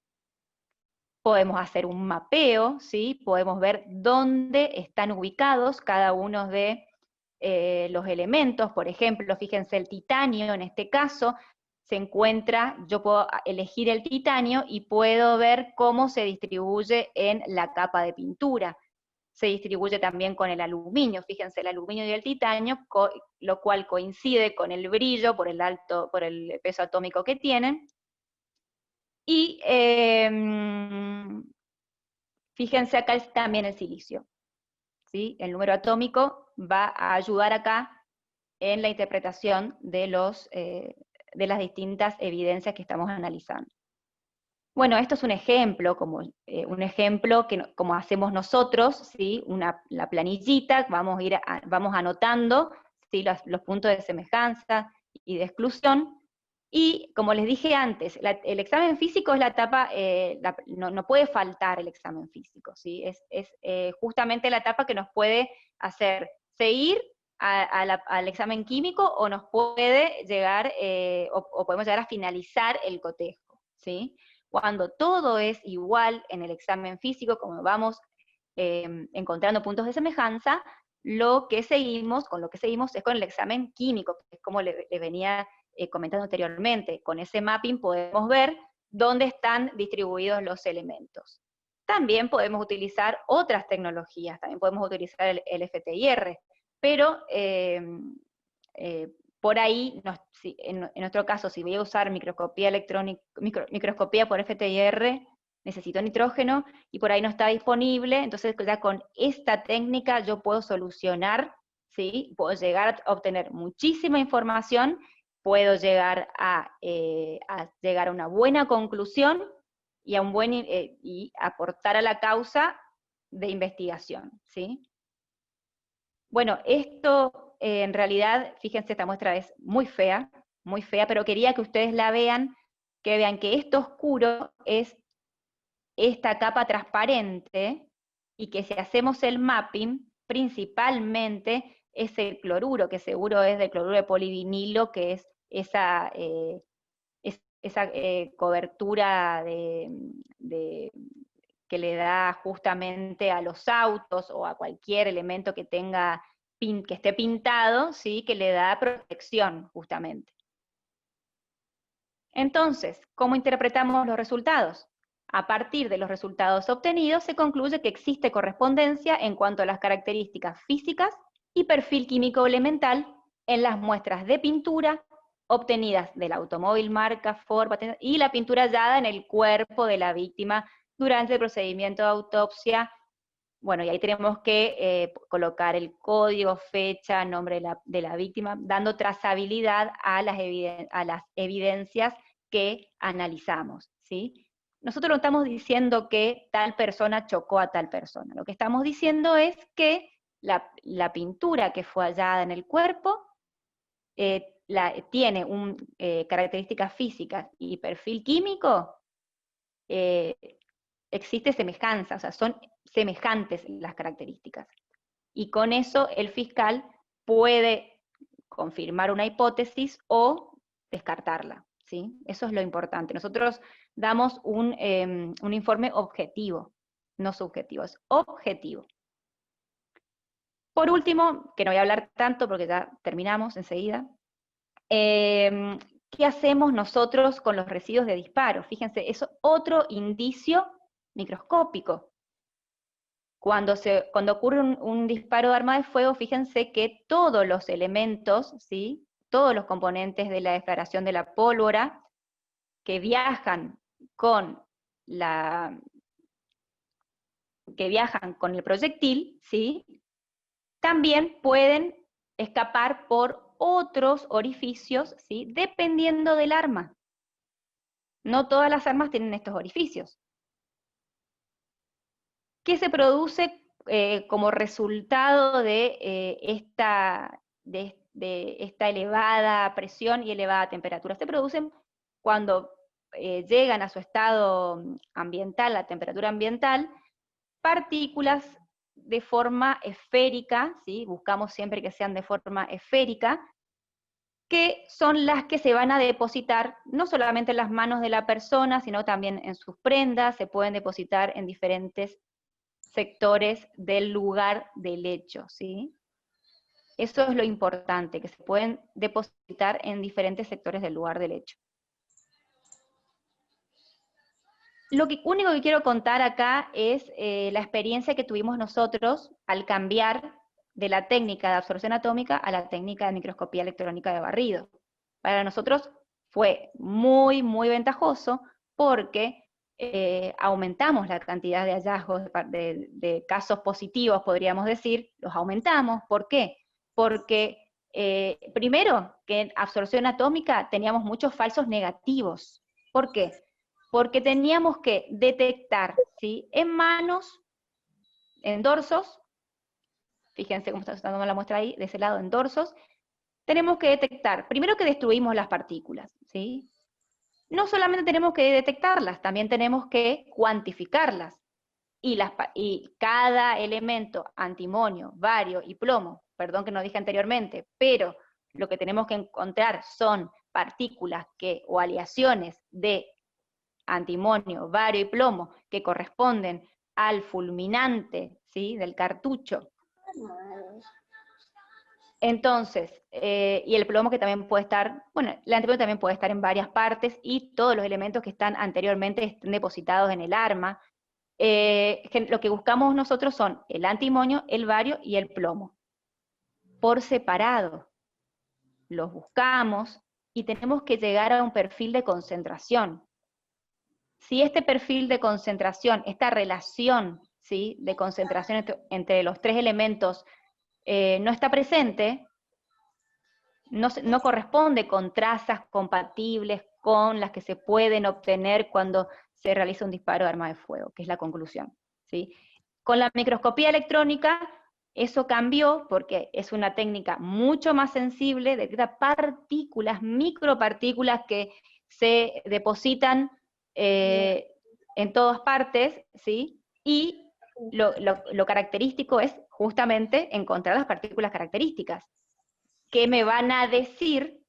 Podemos hacer un mapeo, ¿sí? Podemos ver dónde están ubicados cada uno de los elementos. Por ejemplo, fíjense el titanio en este caso, se encuentra, yo puedo elegir el titanio y puedo ver cómo se distribuye en la capa de pintura. Se distribuye también con el aluminio, fíjense, el aluminio y el titanio, lo cual coincide con el brillo por el peso atómico que tienen. Y fíjense acá también el silicio, ¿sí? El número atómico va a ayudar acá en la interpretación de las distintas evidencias que estamos analizando. Bueno, esto es un ejemplo, como como hacemos nosotros, ¿sí? La planillita, vamos anotando, ¿sí?, los puntos de semejanza y de exclusión. Y como les dije antes, el examen físico es la etapa, no puede faltar el examen físico, ¿sí? Es justamente la etapa que nos puede hacer seguir al examen químico, o nos puede llegar, o podemos llegar a finalizar el cotejo, ¿sí? Cuando todo es igual en el examen físico, como vamos encontrando puntos de semejanza, con lo que seguimos es con el examen químico, que es como les venía comentando anteriormente. Con ese mapping podemos ver dónde están distribuidos los elementos. También podemos utilizar otras tecnologías, también podemos utilizar el FTIR, pero por ahí, en nuestro caso, si voy a usar microscopía microscopía por FTIR, necesito nitrógeno, y por ahí no está disponible, entonces ya con esta técnica yo puedo solucionar, ¿sí? Puedo llegar a obtener muchísima información, puedo llegar a una buena conclusión y y aportar a la causa de investigación, ¿sí? Bueno, esto en realidad, fíjense, esta muestra es muy fea, pero quería que ustedes la vean, que vean que esto oscuro es esta capa transparente, y que si hacemos el mapping, principalmente es el cloruro, que seguro es del cloruro de polivinilo, que es esa cobertura que le da justamente a los autos o a cualquier elemento que esté pintado, ¿sí?, que le da protección justamente. Entonces, ¿cómo interpretamos los resultados? A partir de los resultados obtenidos se concluye que existe correspondencia en cuanto a las características físicas y perfil químico elemental en las muestras de pintura obtenidas del automóvil marca Ford y la pintura hallada en el cuerpo de la víctima durante el procedimiento de autopsia. Bueno, y ahí tenemos que colocar el código, fecha, nombre de la víctima, dando trazabilidad a las evidencias que analizamos, ¿sí? Nosotros no estamos diciendo que tal persona chocó a tal persona, lo que estamos diciendo es que la pintura que fue hallada en el cuerpo tiene características físicas y perfil químico, existe semejanza, o sea, son semejantes las características. Y con eso el fiscal puede confirmar una hipótesis o descartarla, ¿sí? Eso es lo importante. Nosotros damos un informe objetivo, no subjetivo, es objetivo. Por último, que no voy a hablar tanto porque ya terminamos enseguida, ¿qué hacemos nosotros con los residuos de disparo? Fíjense, es otro indicio microscópico. Cuando ocurre un disparo de arma de fuego, fíjense que todos los elementos, ¿sí?, todos los componentes de la deflagración de la pólvora que viajan con el proyectil, ¿sí?, también pueden escapar por otros orificios, ¿sí?, dependiendo del arma. No todas las armas tienen estos orificios. ¿Qué se produce como resultado de esta elevada presión y elevada temperatura? Se producen cuando llegan a su estado ambiental, la temperatura ambiental, partículas de forma esférica, ¿sí?, buscamos siempre que sean de forma esférica, que son las que se van a depositar no solamente en las manos de la persona, sino también en sus prendas, se pueden depositar en diferentes sectores del lugar del hecho, ¿sí? Eso es lo importante, que se pueden depositar en diferentes sectores del lugar del hecho. Lo único que quiero contar acá es la experiencia que tuvimos nosotros al cambiar de la técnica de absorción atómica a la técnica de microscopía electrónica de barrido. Para nosotros fue muy, muy ventajoso porque aumentamos la cantidad de hallazgos, de casos positivos, podríamos decir, los aumentamos. ¿Por qué? Porque primero, que en absorción atómica teníamos muchos falsos negativos. ¿Por qué? Porque teníamos que detectar, ¿sí?, en manos, en dorsos, fíjense cómo está dando la muestra ahí, de ese lado, en dorsos, tenemos que detectar, primero que destruimos las partículas, ¿sí? No solamente tenemos que detectarlas, también tenemos que cuantificarlas, y cada elemento, antimonio, bario y plomo, perdón que no dije anteriormente, pero lo que tenemos que encontrar son partículas o aleaciones de antimonio, bario y plomo, que corresponden al fulminante, ¿sí?, del cartucho. Entonces, y el plomo que también puede estar, bueno, el antimonio también puede estar en varias partes, y todos los elementos que están anteriormente estén depositados en el arma. Lo que buscamos nosotros son el antimonio, el bario y el plomo. Por separado. Los buscamos y tenemos que llegar a un perfil de concentración. Si este perfil de concentración, esta relación, ¿sí?, de concentración entre los tres elementos no está presente, no corresponde con trazas compatibles con las que se pueden obtener cuando se realiza un disparo de arma de fuego, que es la conclusión, ¿sí? Con la microscopía electrónica eso cambió porque es una técnica mucho más sensible, detecta partículas, micropartículas que se depositan en todas partes, ¿sí? Y lo característico es justamente encontrar las partículas características, que me van a decir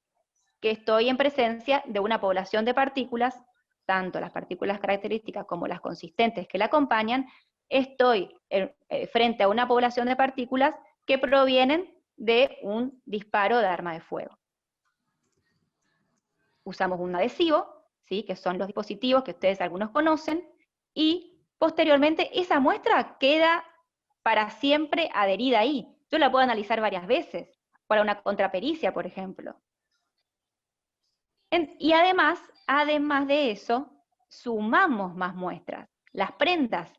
que estoy en presencia de una población de partículas, tanto las partículas características como las consistentes que la acompañan, estoy frente a una población de partículas que provienen de un disparo de arma de fuego. Usamos un adhesivo, ¿sí?, que son los dispositivos que ustedes algunos conocen, y posteriormente esa muestra queda para siempre adherida ahí. Yo la puedo analizar varias veces, para una contrapericia, por ejemplo. Y además de eso, sumamos más muestras. Las prendas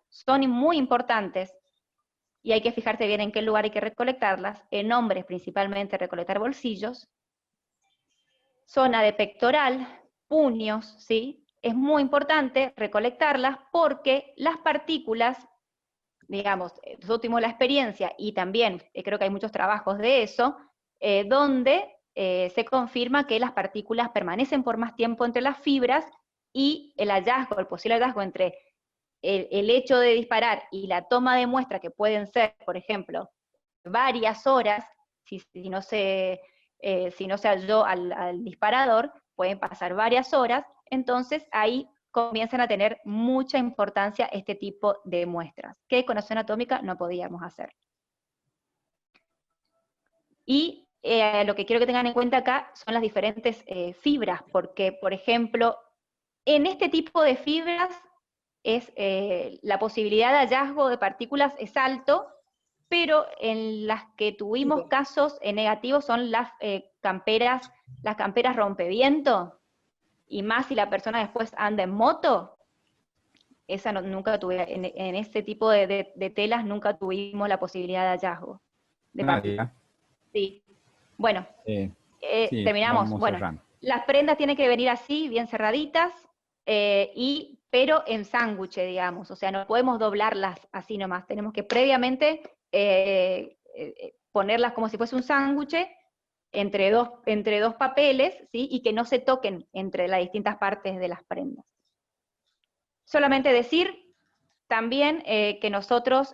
son muy importantes, y hay que fijarse bien en qué lugar hay que recolectarlas. En hombres principalmente recolectar bolsillos, zona de pectoral, puños, ¿sí? Es muy importante recolectarlas porque las partículas, digamos, nosotros tuvimos la experiencia, y también creo que hay muchos trabajos de eso, donde se confirma que las partículas permanecen por más tiempo entre las fibras, y el posible hallazgo entre el hecho de disparar y la toma de muestra, que pueden ser, por ejemplo, varias horas, si no se halló al disparador, pueden pasar varias horas, entonces ahí comienzan a tener mucha importancia este tipo de muestras, que con acción atómica no podíamos hacer. Y lo que quiero que tengan en cuenta acá son las diferentes fibras, porque, por ejemplo, en este tipo de fibras la posibilidad de hallazgo de partículas es alto, pero en las que tuvimos casos negativos son las camperas rompeviento, y más si la persona después anda en moto. Esa nunca tuve, en este tipo de telas nunca tuvimos la posibilidad de hallazgo de partículas. Sí. Bueno, sí, terminamos. vamos Bueno, cerrando. las prendas tienen que venir así, bien cerraditas, pero en sándwich, digamos. O sea, no podemos doblarlas así nomás. Tenemos que previamente ponerlas como si fuese un sándwich entre dos papeles, ¿sí? Y que no se toquen entre las distintas partes de las prendas. Solamente decir también que nosotros,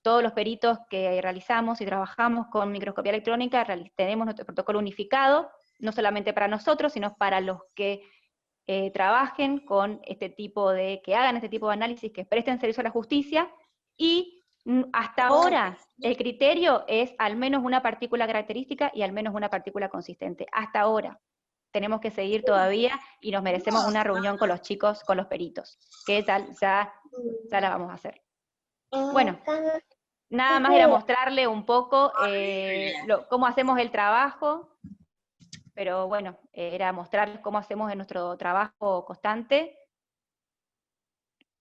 todos los peritos que realizamos y trabajamos con microscopía electrónica, tenemos nuestro protocolo unificado, no solamente para nosotros, sino para los que trabajen con que hagan este tipo de análisis, que presten servicio a la justicia, y hasta ahora el criterio es al menos una partícula característica y al menos una partícula consistente. Hasta ahora. Tenemos que seguir todavía y nos merecemos una reunión con los chicos, con los peritos, que ya la vamos a hacer. Bueno, nada más era mostrarle un poco cómo hacemos el trabajo, pero bueno, era mostrarles cómo hacemos nuestro trabajo constante,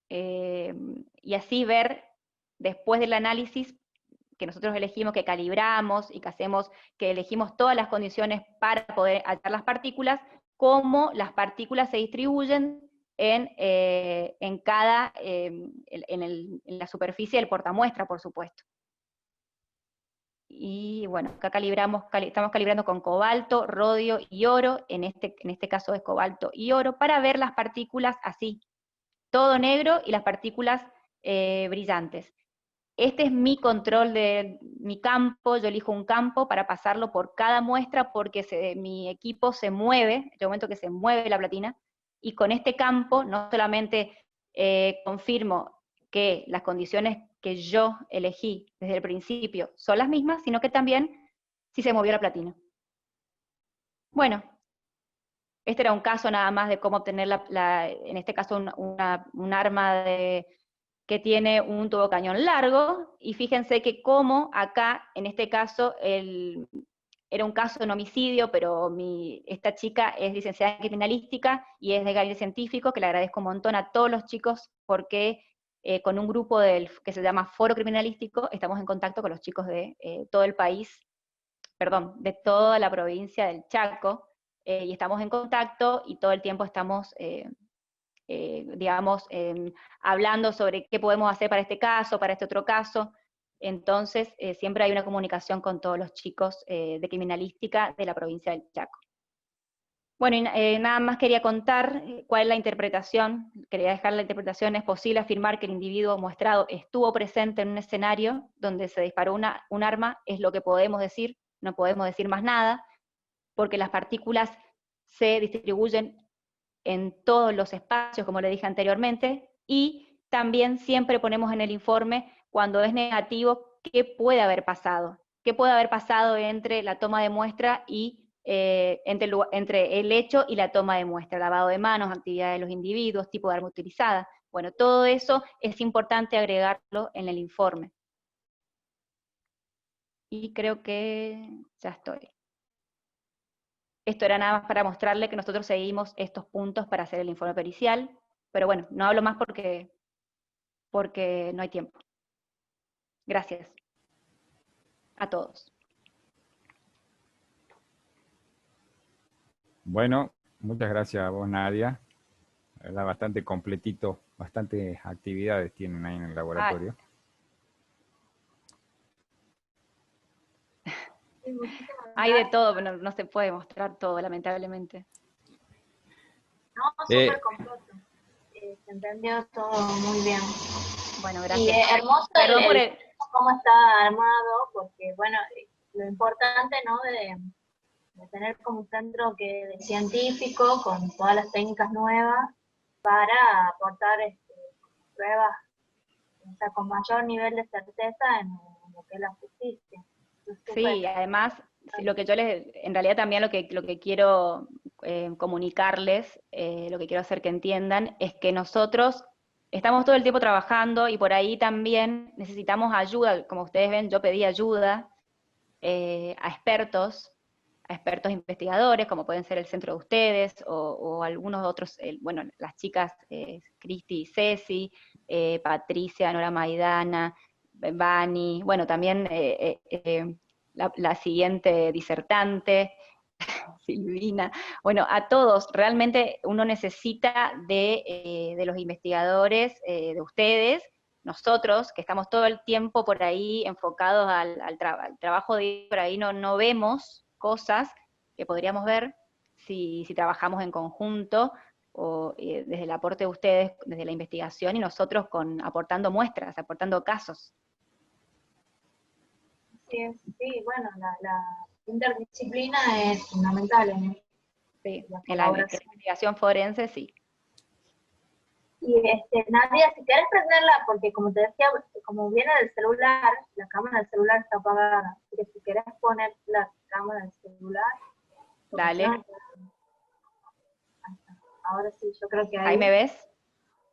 y así ver, después del análisis que nosotros elegimos, que calibramos y que elegimos todas las condiciones para poder hallar las partículas, cómo las partículas se distribuyen en la superficie del portamuestra, por supuesto. Y bueno, acá estamos calibrando con cobalto, rodio y oro, en este caso es cobalto y oro, para ver las partículas así, todo negro y las partículas brillantes. Este es mi control de mi campo, yo elijo un campo para pasarlo por cada muestra porque mi equipo se mueve, en el momento que se mueve la platina, y con este campo no solamente confirmo que las condiciones que yo elegí desde el principio son las mismas, sino que también si se movió la platina. Bueno, este era un caso nada más de cómo obtener, en este caso, un arma que tiene un tubo cañón largo, y fíjense que como acá, en este caso, era un caso de un homicidio, pero esta chica es licenciada en criminalística y es de gabinete científico, que le agradezco un montón a todos los chicos, porque con un grupo que se llama Foro Criminalístico, estamos en contacto con los chicos de todo el país, perdón, de toda la provincia del Chaco, y estamos en contacto y todo el tiempo estamos digamos, hablando sobre qué podemos hacer para este caso, para este otro caso. Entonces, siempre hay una comunicación con todos los chicos de criminalística de la provincia del Chaco. Bueno, y nada más quería contar cuál es la interpretación, quería dejar la interpretación: es posible afirmar que el individuo muestrado estuvo presente en un escenario donde se disparó un arma, es lo que podemos decir, no podemos decir más nada, porque las partículas se distribuyen en todos los espacios, como le dije anteriormente, y también siempre ponemos en el informe, cuando es negativo, qué puede haber pasado entre la toma de muestra y entre el hecho y la toma de muestra, lavado de manos, actividad de los individuos, tipo de arma utilizada. Bueno, todo eso es importante agregarlo en el informe. Y creo que ya estoy. Esto era nada más para mostrarle que nosotros seguimos estos puntos para hacer el informe pericial, pero bueno, no hablo más porque no hay tiempo. Gracias a todos. Bueno, muchas gracias a vos, Nadia. La verdad, bastante completito, bastantes actividades tienen ahí en el laboratorio. Ay. Hay de todo, pero no se puede mostrar todo, lamentablemente. No, súper completo. Se entendió todo muy bien. Bueno, gracias. Y hermoso cómo está armado, porque bueno, lo importante, ¿no?, de tener como un centro científico con todas las técnicas nuevas, para aportar pruebas, o sea, con mayor nivel de certeza en lo que es la justicia. Sí, además, lo que yo en realidad también lo que quiero comunicarles, lo que quiero hacer que entiendan, es que nosotros estamos todo el tiempo trabajando y por ahí también necesitamos ayuda. Como ustedes ven, yo pedí ayuda a expertos investigadores, como pueden ser el centro de ustedes, o algunos otros, bueno, las chicas, Cristi y Ceci, Patricia, Nora Maidana, Bani, bueno, también la siguiente disertante, Silvina, bueno, a todos, realmente uno necesita de los investigadores, de ustedes, nosotros, que estamos todo el tiempo por ahí enfocados al trabajo de por ahí no vemos cosas que podríamos ver si trabajamos en conjunto, o desde el aporte de ustedes, desde la investigación, y nosotros aportando muestras, aportando casos. Sí, bueno, la interdisciplina es fundamental en Sí, la en la colaboración. investigación forense, sí. Y Nadia, si querés prenderla, porque como te decía, como viene del celular, la cámara del celular está apagada, así que si querés poner la cámara del celular. Dale. No, ahora sí, yo creo que ahí. ¿Ahí me ves?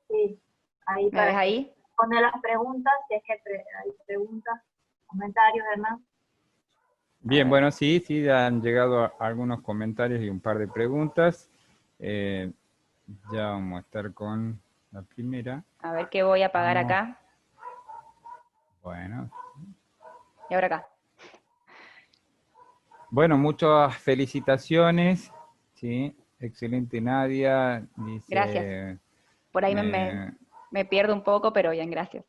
Sí, ahí. ¿Me ves ahí? Poner las preguntas, si es que hay preguntas, comentarios, Hernán. Bien, bueno, sí, han llegado algunos comentarios y un par de preguntas. Ya vamos a estar con la primera. A ver qué voy a apagar acá. Bueno. Y ahora acá. Bueno, muchas felicitaciones. Sí, excelente Nadia. Dice, gracias. Por ahí me pierdo un poco, pero bien, gracias.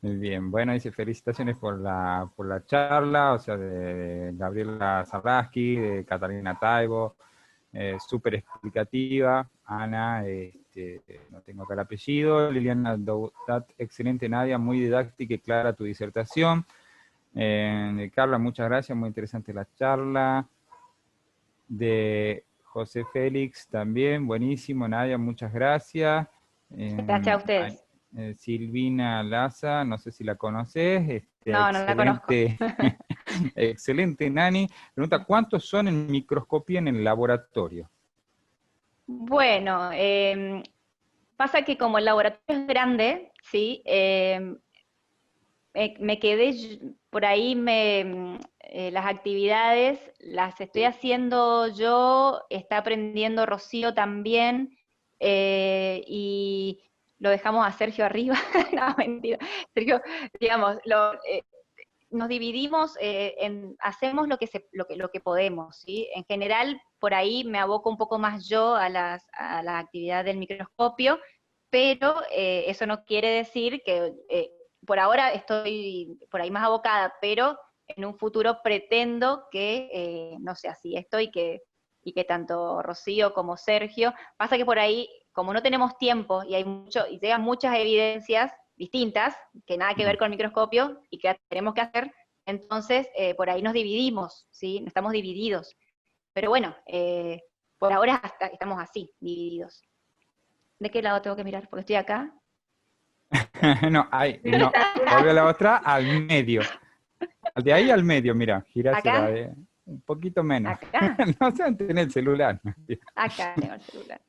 Bien, bueno, dice felicitaciones por la charla, o sea, de Gabriela Sarraski, de Catalina Taibo, súper explicativa. Ana, no tengo acá el apellido. Liliana Doutat, excelente Nadia, muy didáctica y clara tu disertación. De Carla, muchas gracias, muy interesante la charla. De José Félix también, buenísimo, Nadia, muchas gracias. Gracias a ustedes. Silvina Laza, no sé si la conoces. No la conozco. Excelente, Nani. Pregunta, ¿cuántos son en microscopía en el laboratorio? Bueno, pasa que como el laboratorio es grande, ¿sí? Me quedé por ahí, las actividades las estoy haciendo yo, está aprendiendo Rocío también, y lo dejamos a Sergio arriba. No, mentira. Sergio, digamos, nos dividimos, hacemos lo que podemos, ¿sí? En general, por ahí me aboco un poco más yo a la actividad del microscopio, pero eso no quiere decir que por ahora estoy por ahí más abocada, pero en un futuro pretendo que no sea así esto, y que tanto Rocío como Sergio, pasa que por ahí, como no tenemos tiempo y y llegan muchas evidencias distintas, que nada que ver con el microscopio, y que tenemos que hacer, entonces por ahí nos dividimos, ¿sí? Estamos divididos. Pero bueno, por ahora estamos así, divididos. ¿De qué lado tengo que mirar? Porque estoy acá. No, vuelve a la otra, al medio. De ahí al medio, mira, girásela un poquito menos. ¿Acá? No sé, tenés el celular. Acá tengo el celular.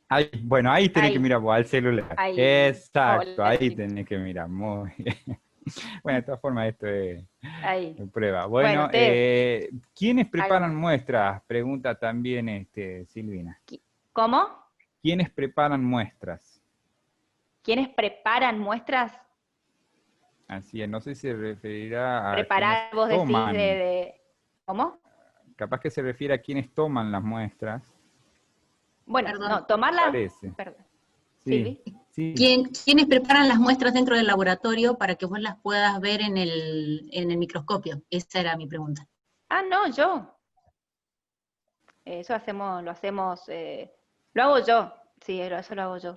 Ahí, bueno, ahí tenés que mirar al celular. Ahí. Exacto, ahí tenés que mirar. Muy bien. Bueno, de todas formas, esto es prueba. Bueno, ¿quiénes preparan muestras? Pregunta también Silvina. ¿Cómo? ¿Quiénes preparan muestras? ¿Quiénes preparan muestras? Así es, no sé si se referirá a... Preparar, vos decís ¿Cómo? Capaz que se refiere a quienes toman las muestras. Bueno, no, tomarlas... Perdón. Sí. Sí. ¿Quiénes preparan las muestras dentro del laboratorio para que vos las puedas ver en el microscopio? Esa era mi pregunta. Ah, no, yo. Eso lo hago yo, sí, eso lo hago yo.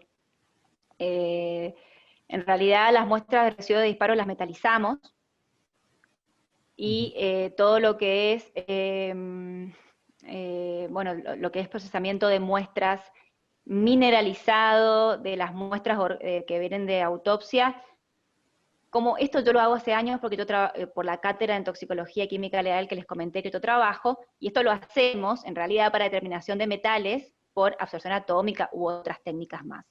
En realidad las muestras de residuos de disparo las metalizamos, y todo lo que es, bueno, lo que es procesamiento de muestras mineralizado de las muestras que vienen de autopsia. Como esto yo lo hago hace años porque yo por la cátedra en toxicología química legal que les comenté que yo trabajo, y esto lo hacemos en realidad para determinación de metales por absorción atómica u otras técnicas más.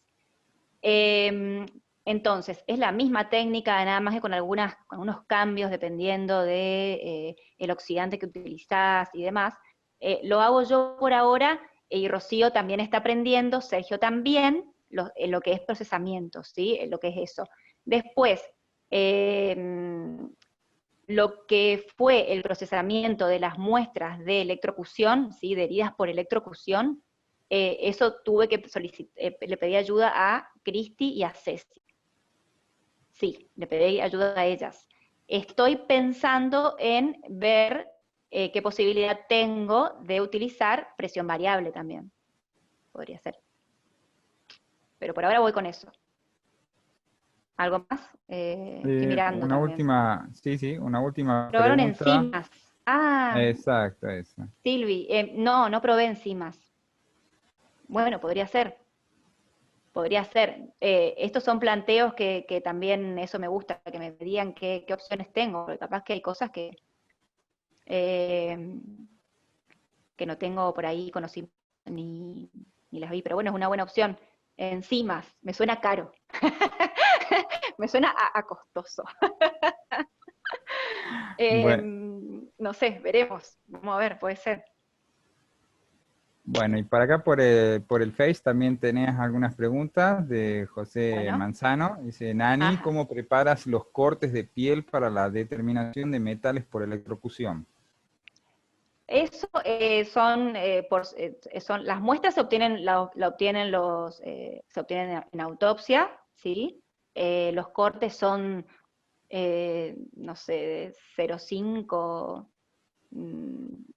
Entonces, es la misma técnica, nada más que con algunos cambios dependiendo de el oxidante que utilizás y demás. Lo hago yo por ahora, y Rocío también está aprendiendo, Sergio también, lo que es procesamiento, ¿sí? Lo que es eso. Después, lo que fue el procesamiento de las muestras de electrocución, ¿sí? De heridas por electrocución, eso tuve que le pedí ayuda a Cristi y a Ceci. Sí, le pedí ayuda a ellas. Estoy pensando en ver qué posibilidad tengo de utilizar presión variable también. Podría ser. Pero por ahora voy con eso. ¿Algo más? Estoy mirando una también. última, sí, una última Probaron pregunta. enzimas. Ah, Exacto, eso. Silvi, no probé enzimas. Bueno, podría ser. Podría ser. Estos son planteos que también eso me gusta, que me digan qué opciones tengo, porque capaz que hay cosas que no tengo por ahí conocimiento ni las vi, pero bueno, es una buena opción. Enzimas, me suena caro. Me suena a costoso. Bueno, No sé, veremos. Vamos a ver, puede ser. bueno, y para acá por el Face también tenés algunas preguntas de José Bueno. Manzano. Dice, Nani, Ajá. ¿cómo preparas los cortes de piel para la determinación de metales por electrocución? Eso son las muestras se obtienen, se obtienen en autopsia, ¿sí? Los cortes son, no sé, de 0,5,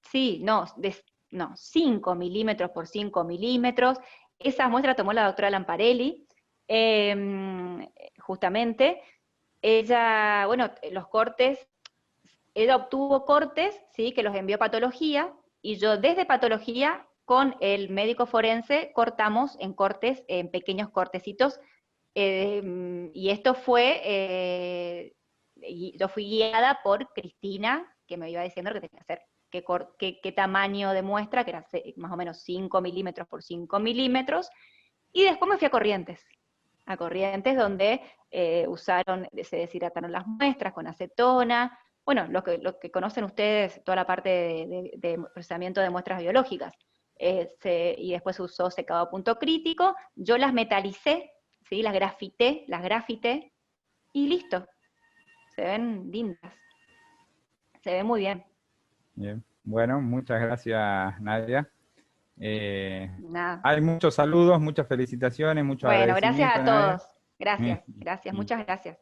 sí, no, 5 milímetros por 5 milímetros. Esa muestra tomó la doctora Lamparelli, justamente. Ella, bueno, los cortes, ella obtuvo cortes, ¿sí? Que los envió a patología, y yo desde patología, con el médico forense, cortamos en cortes, en pequeños cortecitos, y esto fue, yo fui guiada por Cristina, que me iba diciendo lo que tenía que hacer, qué tamaño de muestra, que era más o menos 5 milímetros por 5 milímetros, y después me fui a Corrientes donde se deshidrataron las muestras con acetona, bueno, lo que conocen ustedes, toda la parte de procesamiento de muestras biológicas, y después se usó secado a punto crítico, yo las metalicé, ¿sí? Las grafité, y listo, se ven lindas, se ven muy bien. Bien. Bueno, muchas gracias, Nadia. Nada. Hay muchos saludos, muchas felicitaciones, mucho Bueno, gracias agradecimiento, a Nadia. todos, gracias, muchas gracias.